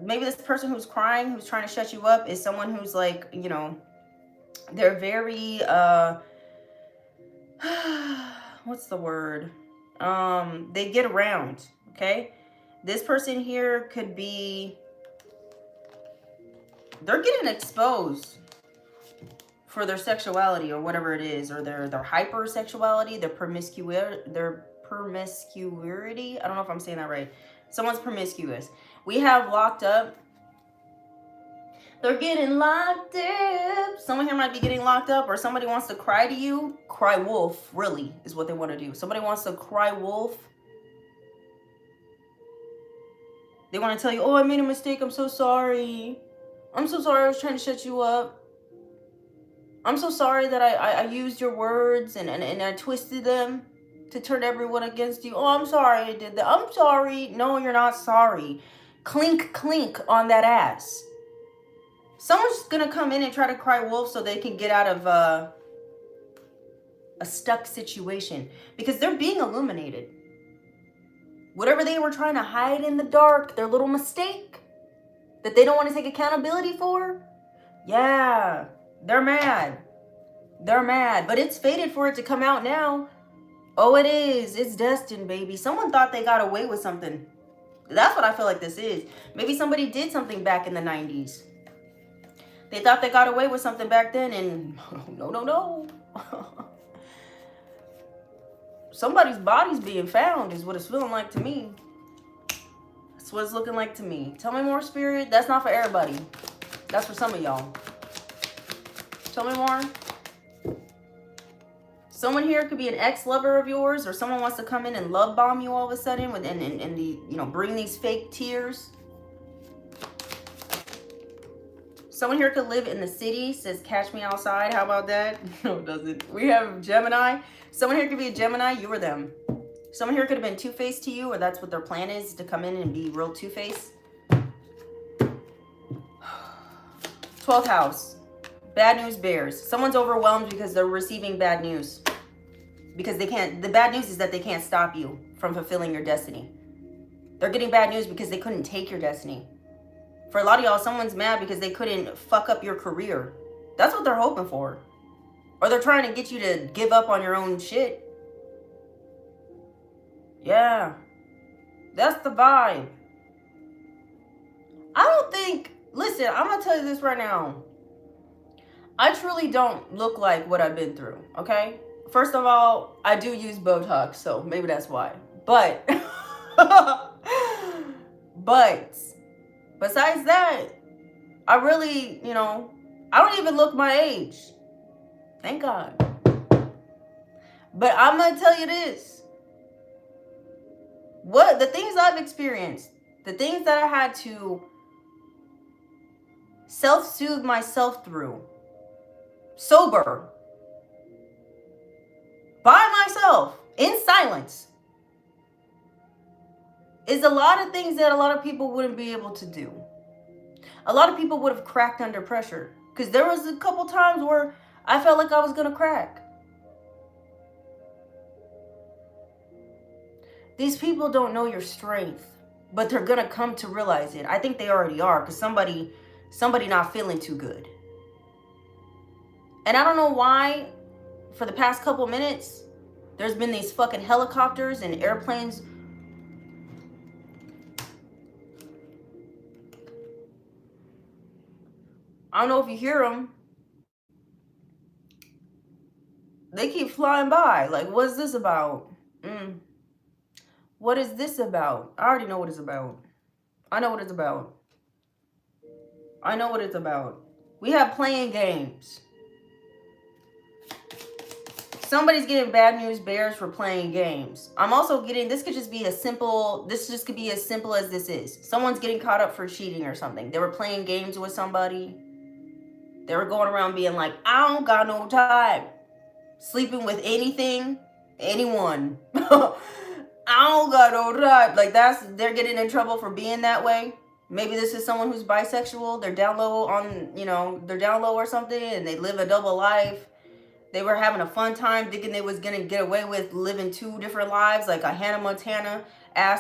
maybe this person who's crying, who's trying to shut you up, is someone who's like, you know, they're very, what's the word? They get around, okay? This person here could be, they're getting exposed for their sexuality or whatever it is, or their hypersexuality, their promiscuity. I don't know if I'm saying that right. Someone's promiscuous. We have locked up. They're getting locked up. Someone here might be getting locked up, or somebody wants to cry to you. Cry wolf, really, is what they want to do. Somebody wants to cry wolf. They want to tell you, oh, I made a mistake. I'm so sorry. I'm so sorry I was trying to shut you up. I'm so sorry that I used your words and I twisted them to turn everyone against you. Oh, I'm sorry I did that. I'm sorry. No, you're not sorry. Clink, clink on that ass. Someone's going to come in and try to cry wolf so they can get out of a stuck situation. Because they're being illuminated. Whatever they were trying to hide in the dark, their little mistake that they don't want to take accountability for. Yeah, they're mad. They're mad. But it's fated for it to come out now. Oh, it is. It's destined, baby. Someone thought they got away with something. That's what I feel like this is. Maybe somebody did something back in the 90s. They thought they got away with something back then, and no. Somebody's body's being found is what it's feeling like to me. That's what it's looking like to me. Tell me more, Spirit. That's not for everybody. That's for some of y'all. Tell me more. Someone here could be an ex-lover of yours, or someone wants to come in and love bomb you all of a sudden with and the, you know, bring these fake tears. Someone here could live in the city, says catch me outside. How about that? No, it doesn't. We have Gemini. Someone here could be a Gemini, you or them. Someone here could have been two-faced to you, or that's what their plan is, to come in and be real two-faced. 12th house. Bad news bears. Someone's overwhelmed because they're receiving bad news. Because they can't, the bad news is that they can't stop you from fulfilling your destiny. They're getting bad news because they couldn't take your destiny. For a lot of y'all, someone's mad because they couldn't fuck up your career. That's what they're hoping for. Or they're trying to get you to give up on your own shit. Yeah. That's the vibe. I don't think, listen, I'm going to tell you this right now. I truly don't look like what I've been through, okay? First of all, I do use Botox, so maybe that's why. But, besides that, I really, you know, I don't even look my age. Thank God. But I'm going to tell you this. What the things I've experienced, the things that I had to self-soothe myself through, sober, by myself, in silence, is a lot of things that a lot of people wouldn't be able to do. A lot of people would have cracked under pressure. Because there was a couple times where I felt like I was going to crack. These people don't know your strength, but they're going to come to realize it. I think they already are, because somebody not feeling too good. And I don't know why, for the past couple minutes, there's been these fucking helicopters and airplanes. I don't know if you hear them. They keep flying by. Like, what's this about? What is this about? I already know what it's about. I know what it's about. I know what it's about. We have playing games. Somebody's getting bad news bears for playing games. I'm also getting, this could be as simple as this is. Someone's getting caught up for cheating or something. They were playing games with somebody. They were going around being like, I don't got no time. Sleeping with anything, anyone. I don't got no time. Like, they're getting in trouble for being that way. Maybe this is someone who's bisexual. They're down low they're down low or something, and they live a double life. They were having a fun time thinking they was gonna get away with living 2 different lives, like a Hannah Montana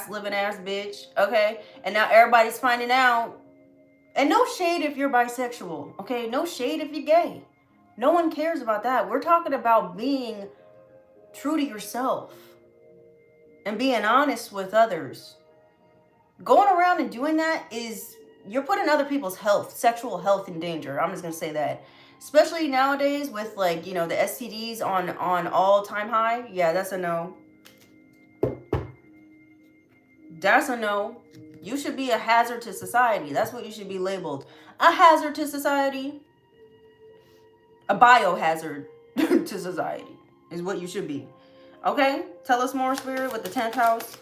living ass bitch, okay? And now everybody's finding out. And no shade if you're bisexual, okay? No shade if you're gay. No one cares about that. We're talking about being true to yourself and being honest with others. Going around and doing that you're putting other people's health, sexual health in danger. I'm just gonna say that. Especially nowadays with, like, the STDs on all-time high. Yeah, that's a no. That's a no. You should be a hazard to society. That's what you should be labeled. A hazard to society. A biohazard to society is what you should be. Okay? Tell us more, Spirit, with the 10th house.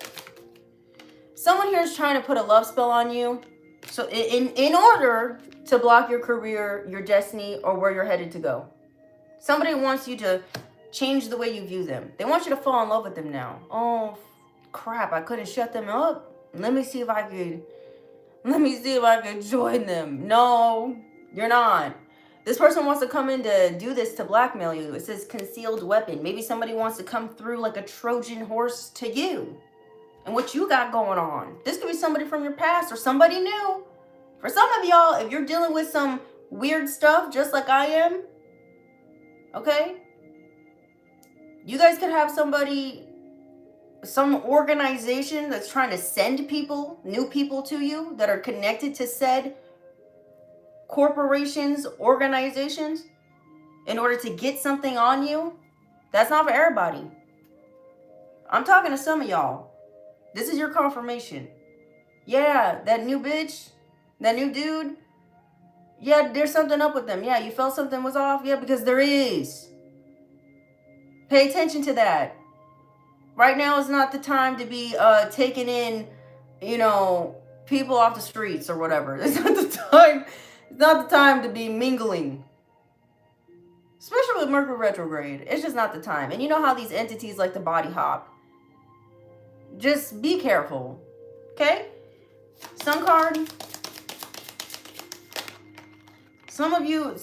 Someone here is trying to put a love spell on you. So in order to block your career, your destiny, or where you're headed to go. Somebody wants you to change the way you view them. They want you to fall in love with them now. Oh, crap, I couldn't shut them up. Let me see if I could join them. No, you're not. This person wants to come in to do this to blackmail you. It says concealed weapon. Maybe somebody wants to come through like a Trojan horse to you and what you got going on. This could be somebody from your past or somebody new. For some of y'all, if you're dealing with some weird stuff, just like I am, okay? You guys could have some organization that's trying to send people, new people to you that are connected to said corporations, organizations, in order to get something on you. That's not for everybody. I'm talking to some of y'all. This is your confirmation. Yeah, that new bitch, that new dude, yeah, there's something up with them. Yeah, you felt something was off? Yeah, because there is. Pay attention to that. Right now is not the time to be taking in, people off the streets or whatever. It's not the time. It's not the time to be mingling. Especially with Mercury retrograde. It's just not the time. And you know how these entities like to body hop. Just be careful. Okay? Sun card. Some of you,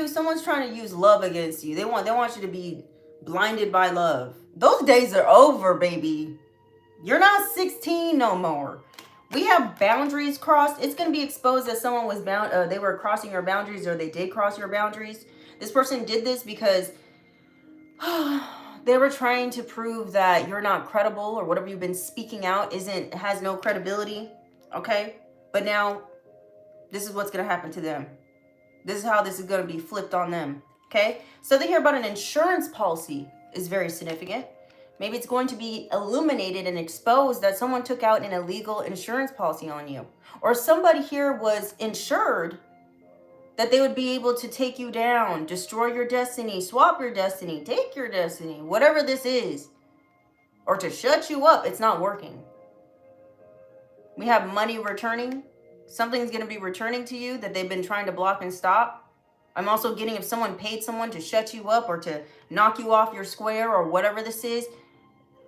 someone's trying to use love against you. They want you to be blinded by love. Those days are over, baby. You're not 16 no more. We have boundaries crossed. It's going to be exposed that someone was they were crossing your boundaries, or they did cross your boundaries. This person did this because they were trying to prove that you're not credible, or whatever you've been speaking out has no credibility. Okay? But now this is what's going to happen to them. This is how this is going to be flipped on them. Okay? So they hear about an insurance policy is very significant. Maybe it's going to be illuminated and exposed that someone took out an illegal insurance policy on you. Or somebody here was insured that they would be able to take you down, destroy your destiny, swap your destiny, take your destiny, whatever this is. Or to shut you up. It's not working. We have money returning. Something's going to be returning to you that they've been trying to block and stop. I'm also getting if someone paid someone to shut you up or to knock you off your square or whatever this is.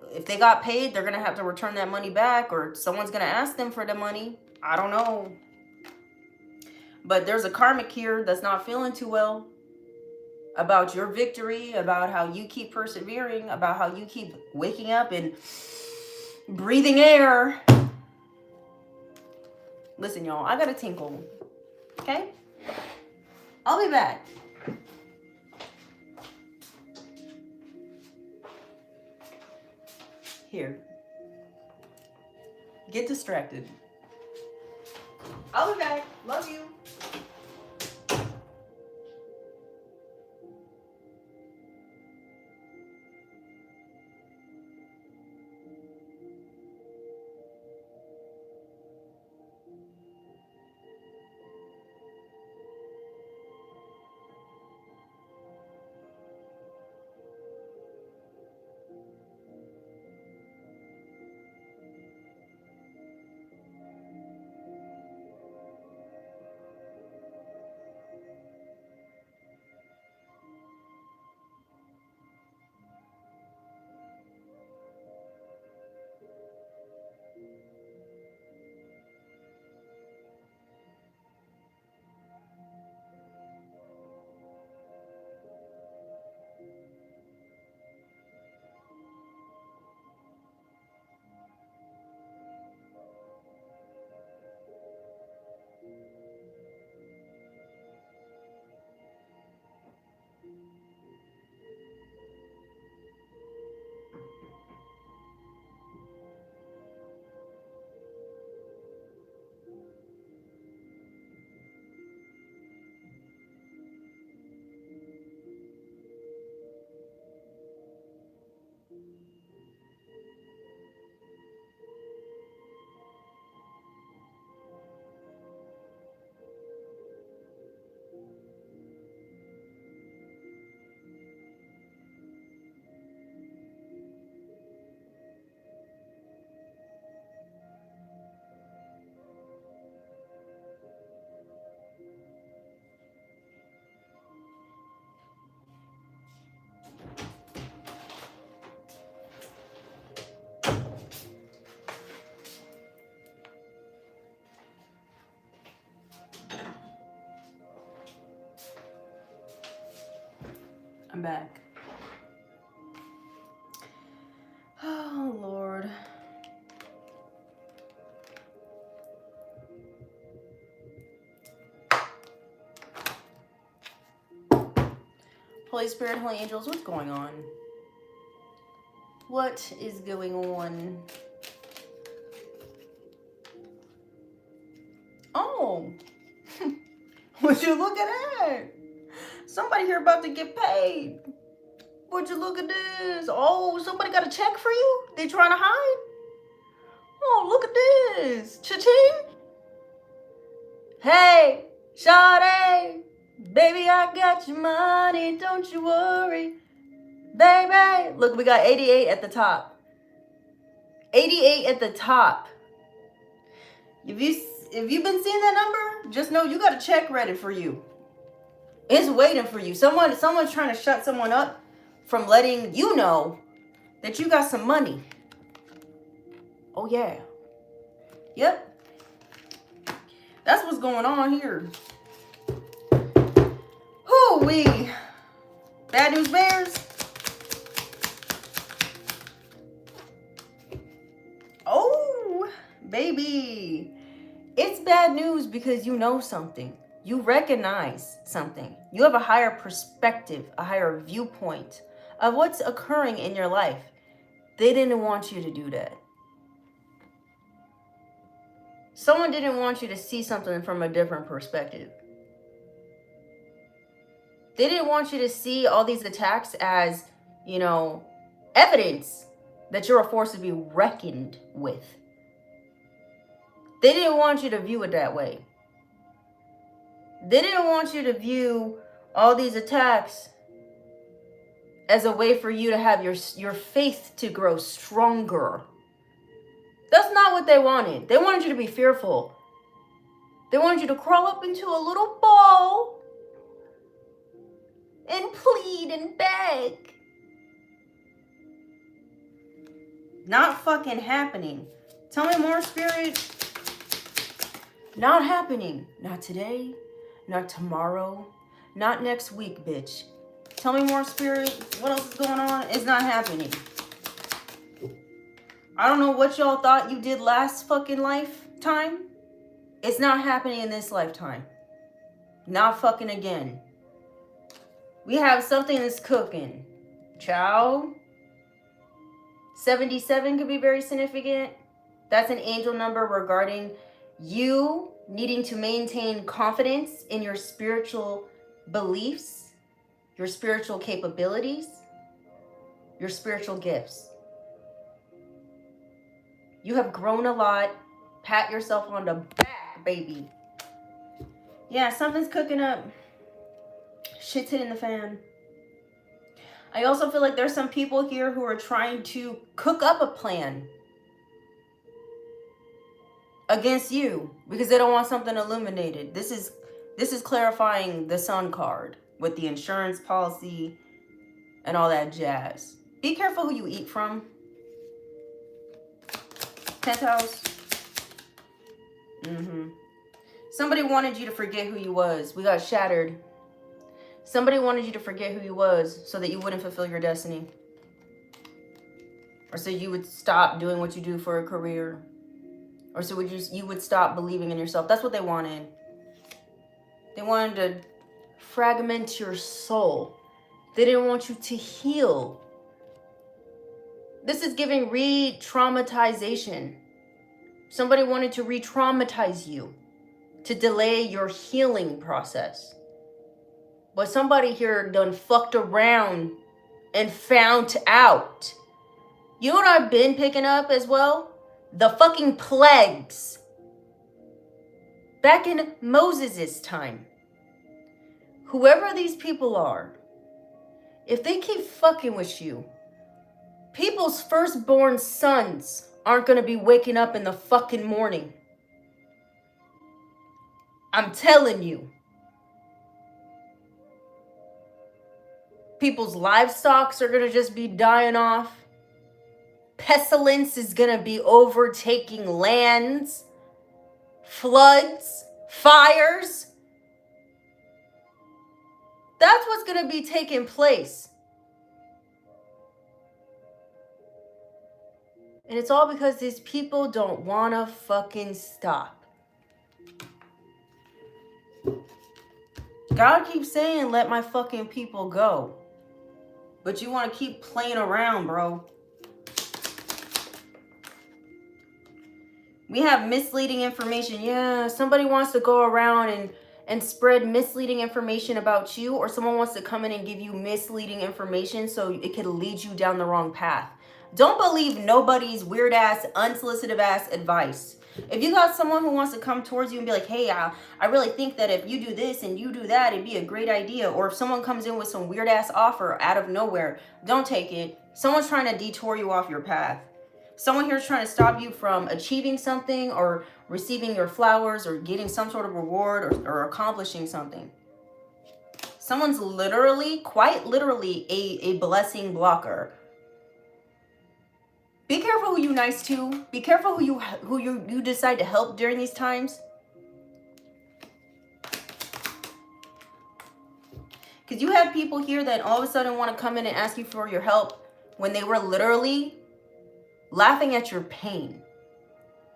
If they got paid, they're going to have to return that money back, or someone's going to ask them for the money. I don't know. But there's a karmic here that's not feeling too well about your victory, about how you keep persevering, about how you keep waking up and breathing air. Listen, y'all, I got to tinkle. Okay? I'll be back. Here. Get distracted. I'll be back. Love you. I'm back. Oh, Lord. Holy Spirit, Holy Angels, what's going on? What is going on? Oh. Would you look at that? Somebody here about to get paid. Would you look at this? Oh, somebody got a check for you? They trying to hide? Oh, look at this. Cha-ching. Hey, Sade. Baby, I got your money. Don't you worry. Baby. Look, we got 88 at the top. 88 at the top. If you've been seeing that number, just know you got a check ready for you. It's waiting for you. Someone's trying to shut someone up from letting you know that you got some money. Oh, yeah. Yep. That's what's going on here. Hoo-wee. Bad news bears. Oh, baby. It's bad news because you know something. You recognize something. You have a higher perspective, a higher viewpoint of what's occurring in your life. They didn't want you to do that. Someone didn't want you to see something from a different perspective. They didn't want you to see all these attacks as, evidence that you're a force to be reckoned with. They didn't want you to view it that way. They didn't want you to view all these attacks as a way for you to have your faith to grow stronger. That's not what they wanted. They wanted you to be fearful. They wanted you to crawl up into a little ball and plead and beg. Not fucking happening. Tell me more, Spirit. Not happening. Not today. Not tomorrow. Not next week, bitch. Tell me more, Spirit. What else is going on? It's not happening. I don't know what y'all thought you did last fucking lifetime. It's not happening in this lifetime. Not fucking again. We have something that's cooking. Ciao. 77 could be very significant. That's an angel number regarding you needing to maintain confidence in your spiritual beliefs, your spiritual capabilities, your spiritual gifts. You have grown a lot. Pat yourself on the back, baby. Yeah, something's cooking up. Shit's hitting the fan. I also feel like there's some people here who are trying to cook up a plan against you because they don't want something illuminated. This is clarifying the Sun card with the insurance policy and all that jazz. Be careful who you eat from. Penthouse. Somebody wanted you to forget who you was. We got shattered. Somebody wanted you to forget who you was so that you wouldn't fulfill your destiny. Or so you would stop doing what you do for a career. Or so you would stop believing in yourself. That's what they wanted. They wanted to fragment your soul. They didn't want you to heal. This is giving re-traumatization. Somebody wanted to re-traumatize you to delay your healing process. But somebody here done fucked around and found out. You know what I've been picking up as well? The fucking plagues. Back in Moses' time. Whoever these people are, if they keep fucking with you, people's firstborn sons aren't going to be waking up in the fucking morning. I'm telling you. People's livestocks are going to just be dying off. Pestilence is going to be overtaking lands. Floods. Fires. That's what's going to be taking place. And it's all because these people don't want to fucking stop. God keeps saying, let my fucking people go. But you want to keep playing around, bro. We have misleading information. Yeah, somebody wants to go around and spread misleading information about you, or someone wants to come in and give you misleading information so it could lead you down the wrong path. Don't believe nobody's weird ass, unsolicited ass advice. If you got someone who wants to come towards you and be like, hey, I really think that if you do this and you do that, it'd be a great idea. Or if someone comes in with some weird ass offer out of nowhere, don't take it. Someone's trying to detour you off your path. Someone here is trying to stop you from achieving something or receiving your flowers or getting some sort of reward or accomplishing something. Someone's literally, quite literally, a blessing blocker. Be careful who you nice to. Be careful who you decide to help during these times. Because you have people here that all of a sudden want to come in and ask you for your help when they were literally laughing at your pain.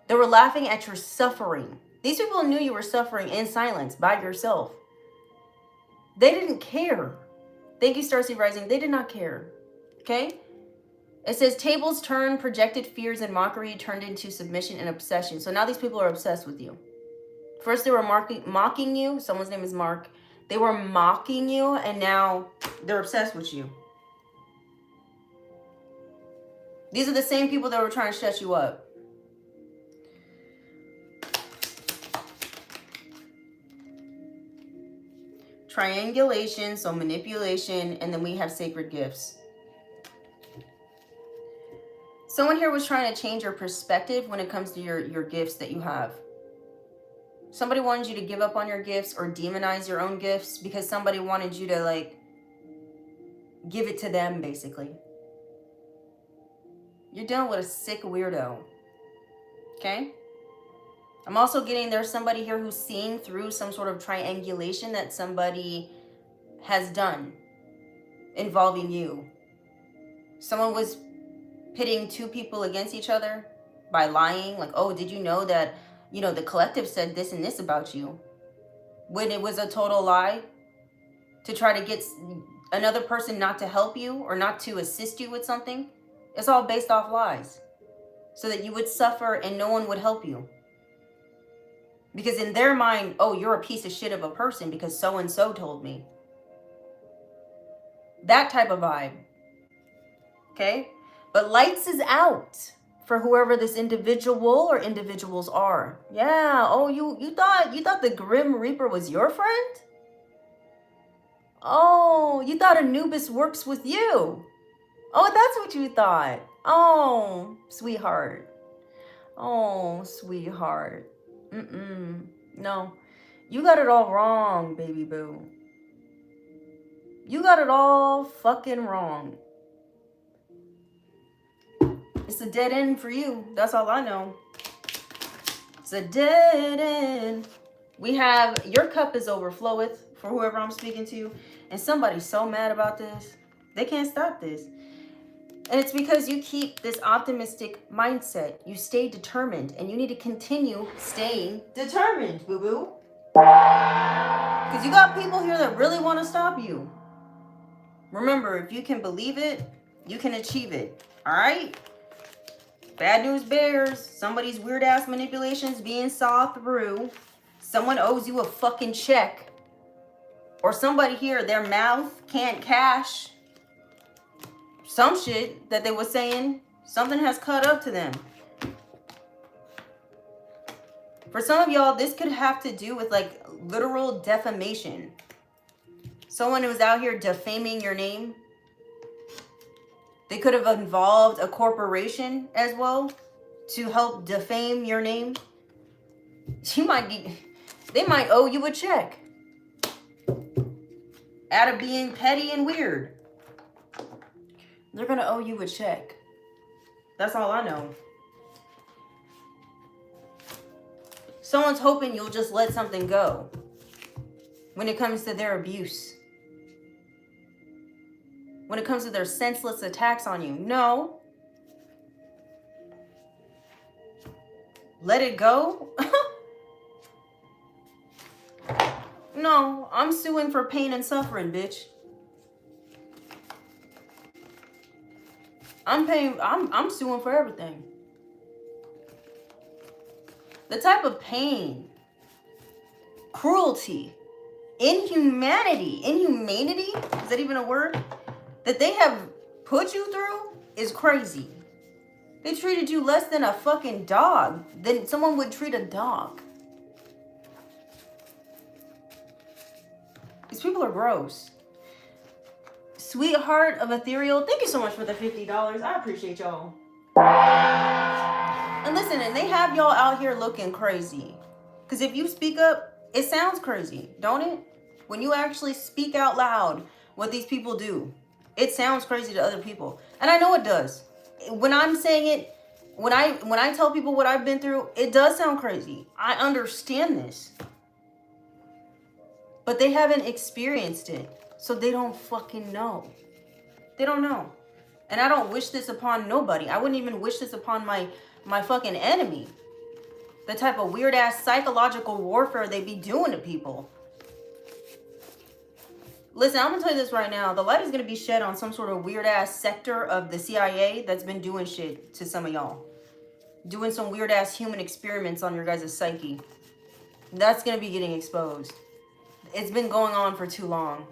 They were laughing at your suffering. These people knew you were suffering in silence by yourself. They didn't care. Thank you, Starseed Rising. They did not care. Okay? It says, tables turn, projected fears and mockery turned into submission and obsession. So now these people are obsessed with you. First, they were mocking you. Someone's name is Mark. They were mocking you, and now they're obsessed with you. These are the same people that were trying to shut you up. Triangulation, so manipulation, and then we have sacred gifts. Someone here was trying to change your perspective when it comes to your gifts that you have. Somebody wanted you to give up on your gifts or demonize your own gifts because somebody wanted you to, like, give it to them, basically. You're dealing with a sick weirdo. Okay? I'm also getting there's somebody here who's seeing through some sort of triangulation that somebody has done involving you. Someone was pitting two people against each other by lying. Like, oh, did you know that, the collective said this and this about you? When it was a total lie to try to get another person not to help you or not to assist you with something. It's all based off lies so that you would suffer and no one would help you. Because in their mind, oh, you're a piece of shit of a person because so-and-so told me. That type of vibe. Okay? But lights is out for whoever this individual or individuals are. Yeah. Oh, you thought the Grim Reaper was your friend? Oh, you thought Anubis works with you. Oh, that's what you thought. Oh, sweetheart. Oh, sweetheart. No, you got it all wrong, baby boo. You got it all fucking wrong. It's a dead end for you. That's all I know. It's a dead end. We have your cup is overfloweth for whoever I'm speaking to. And somebody's so mad about this. They can't stop this. And it's because you keep this optimistic mindset. You stay determined. And you need to continue staying determined, boo-boo. Because you got people here that really want to stop you. Remember, if you can believe it, you can achieve it. All right? Bad news bears. Somebody's weird ass manipulations being saw through. Someone owes you a fucking check. Or somebody here, their mouth can't cash some shit that they were saying. Something has caught up to them. For some of y'all, this could have to do with like literal defamation. Someone who's out here defaming your name. They could have involved a corporation as well to help defame your name. They might owe you a check. Out of being petty and weird. They're going to owe you a check. That's all I know. Someone's hoping you'll just let something go when it comes to their abuse. when it comes to their senseless attacks on you. No. Let it go? No, I'm suing for pain and suffering, bitch. I'm suing for everything. The type of pain, cruelty, inhumanity, is that even a word? That they have put you through is crazy. They treated you less than a fucking dog, than someone would treat a dog. These people are gross. Sweetheart of Ethereal, thank you so much for the $50. I appreciate y'all. And listen, and they have y'all out here looking crazy. Because if you speak up, it sounds crazy, don't it? When you actually speak out loud what these people do, it sounds crazy to other people. And I know it does. When I'm saying it, when I tell people what I've been through, it does sound crazy. I understand this. But they haven't experienced it. So they don't fucking know. They don't know. And I don't wish this upon nobody. I wouldn't even wish this upon my fucking enemy. The type of weird ass psychological warfare they be doing to people. Listen, I'm gonna tell you this right now. The light is gonna be shed on some sort of weird ass sector of the CIA that's been doing shit to some of y'all. Doing some weird ass human experiments on your guys' psyche. That's gonna be getting exposed. It's been going on for too long.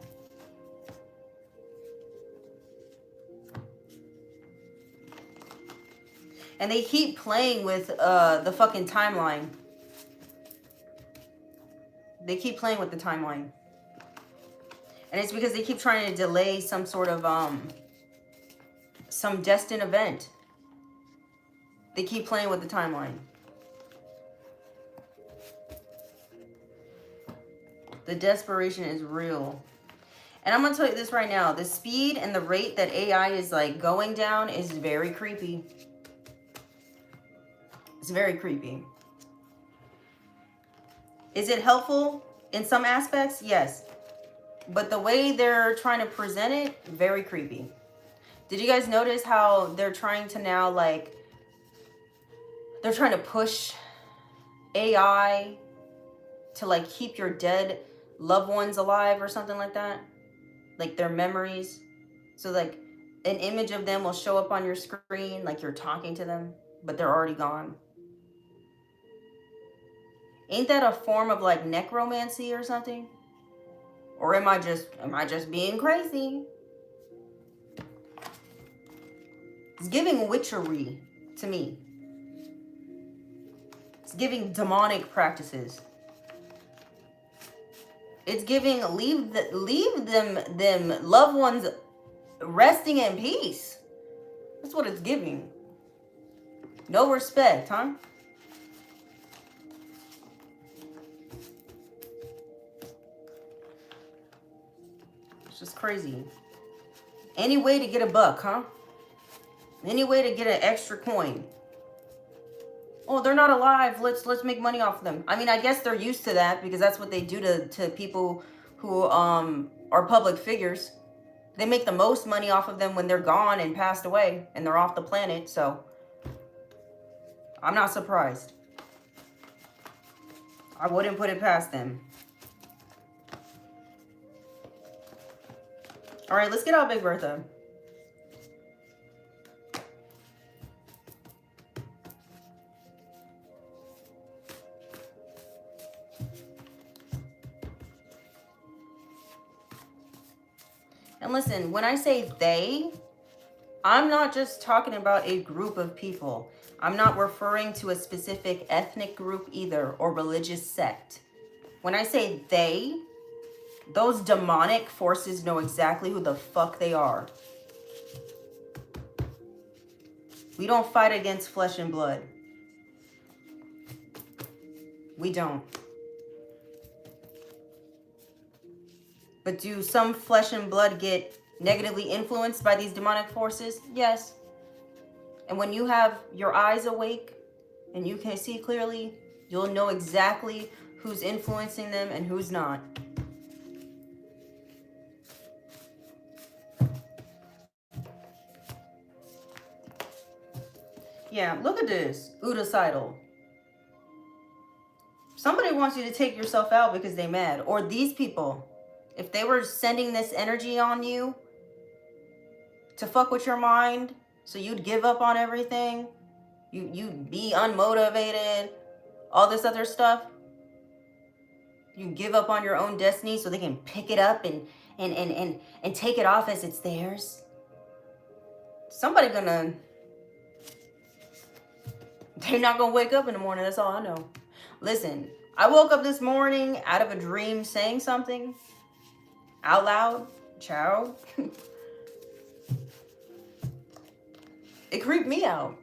And they keep playing with the fucking timeline. They keep playing with the timeline. And it's because they keep trying to delay some sort of, some destined event. They keep playing with the timeline. The desperation is real. And I'm going to tell you this right now. The speed and the rate that AI is like going down is very creepy. It's very creepy. Is it helpful in some aspects? Yes. But the way they're trying to present it, very creepy. Did you guys notice how they're trying to now, like, they're trying to push AI to, like, keep your dead loved ones alive or something like that? Like their memories. So, like, an image of them will show up on your screen, like you're talking to them, but they're already gone. Ain't that a form of like necromancy or something? Or am I just being crazy? It's giving witchery to me. It's giving demonic practices. It's giving leave them loved ones resting in peace. That's what it's giving. No respect, huh? Just crazy. Any way to get a buck, huh? Any way to get an extra coin. Oh, they're not alive. Let's make money off of them. I mean, I guess they're used to that because that's what they do to people who are public figures. They make the most money off of them when they're gone and passed away and they're off the planet. So I'm not surprised. I wouldn't put it past them. All right, let's get out Big Bertha. And listen, when I say they, I'm not just talking about a group of people. I'm not referring to a specific ethnic group either or religious sect. When I say they, those demonic forces know exactly who the fuck they are. We don't fight against flesh and blood. We don't. But do some flesh and blood get negatively influenced by these demonic forces? Yes. And when you have your eyes awake and you can see clearly, you'll know exactly who's influencing them and who's not. Yeah, look at this. Udicidal. Somebody wants you to take yourself out because they're mad. Or these people, if they were sending this energy on you to fuck with your mind, so you'd give up on everything, you'd be unmotivated, all this other stuff, you give up on your own destiny so they can pick it up and take it off as it's theirs. Somebody gonna, they're not gonna wake up in the morning, that's all I know. Listen, I woke up this morning out of a dream saying something out loud, child. It creeped me out.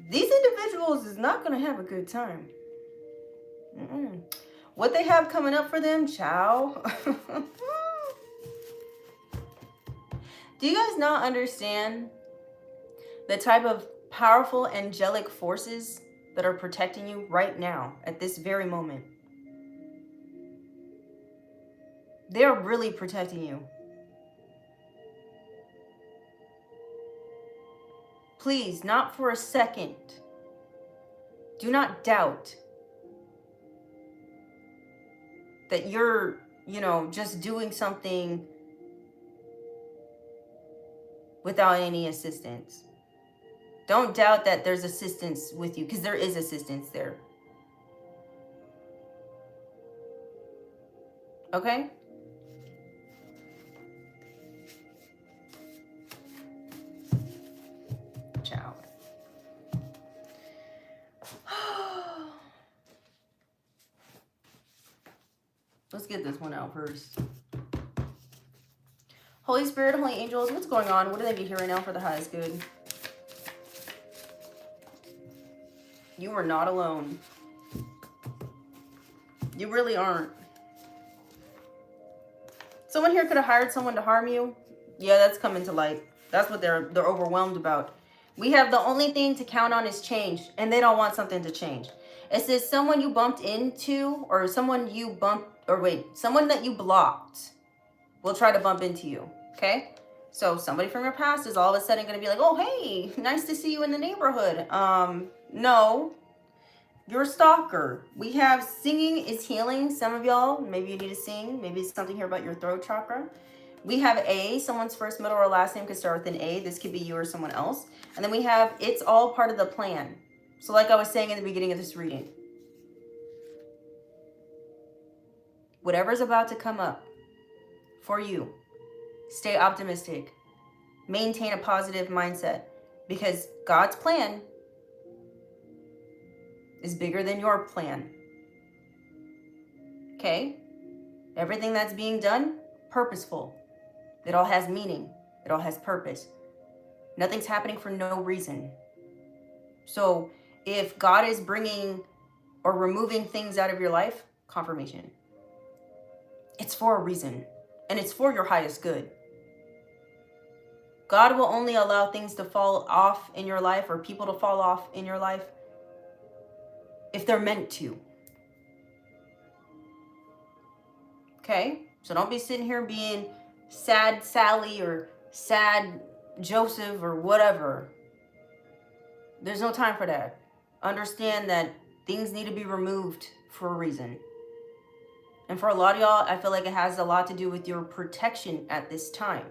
These individuals is not gonna have a good time. What they have coming up for them, child. Do you guys not understand the type of powerful angelic forces that are protecting you right now at this very moment? They're really protecting you. Please, not for a second, do not doubt that you're, just doing something without any assistance. Don't doubt that there's assistance with you, because there is assistance there. Okay? Ciao. Let's get this one out first. Holy Spirit, Holy Angels, what's going on? What do they be hearing now for the highest good? You are not alone. You really aren't. Someone here could have hired someone to harm you. Yeah, that's coming to light. That's what they're overwhelmed about. We have the only thing to count on is change, and they don't want something to change. It says someone you bumped into, or someone that you blocked will try to bump into you. Okay? So somebody from your past is all of a sudden going to be like, oh, hey, nice to see you in the neighborhood. No, you're a stalker. We have singing is healing. Some of y'all, maybe you need to sing. Maybe it's something here about your throat chakra. We have A, someone's first, middle, or last name could start with an A. This could be you or someone else. And then we have, it's all part of the plan. So like I was saying in the beginning of this reading, whatever's about to come up for you, stay optimistic. Maintain a positive mindset, because God's plan is bigger than your plan. Okay? Everything that's being done, purposeful. It all has meaning. It all has purpose. Nothing's happening for no reason. So if God is bringing or removing things out of your life, confirmation. It's for a reason, and it's for your highest good. God will only allow things to fall off in your life, or people to fall off in your life, if they're meant to. Okay? So don't be sitting here being sad Sally or sad Joseph or whatever. There's no time for that. Understand that things need to be removed for a reason. And for a lot of y'all, I feel like it has a lot to do with your protection at this time.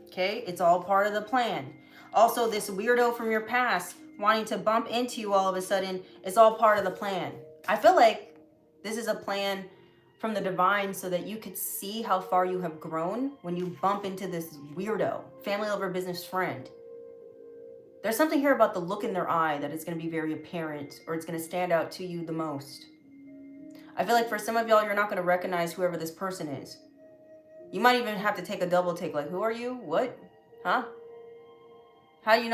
Okay? It's all part of the plan. Also, this weirdo from your past wanting to bump into you all of a sudden, it's all part of the plan. I feel like this is a plan from the divine so that you could see how far you have grown when you bump into this weirdo, family over business friend. There's something here about the look in their eye that is going to be very apparent, or it's going to stand out to you the most. I feel like for some of y'all, you're not going to recognize whoever this person is. You might even have to take a double take, like, who are you? What? Huh? How do you know?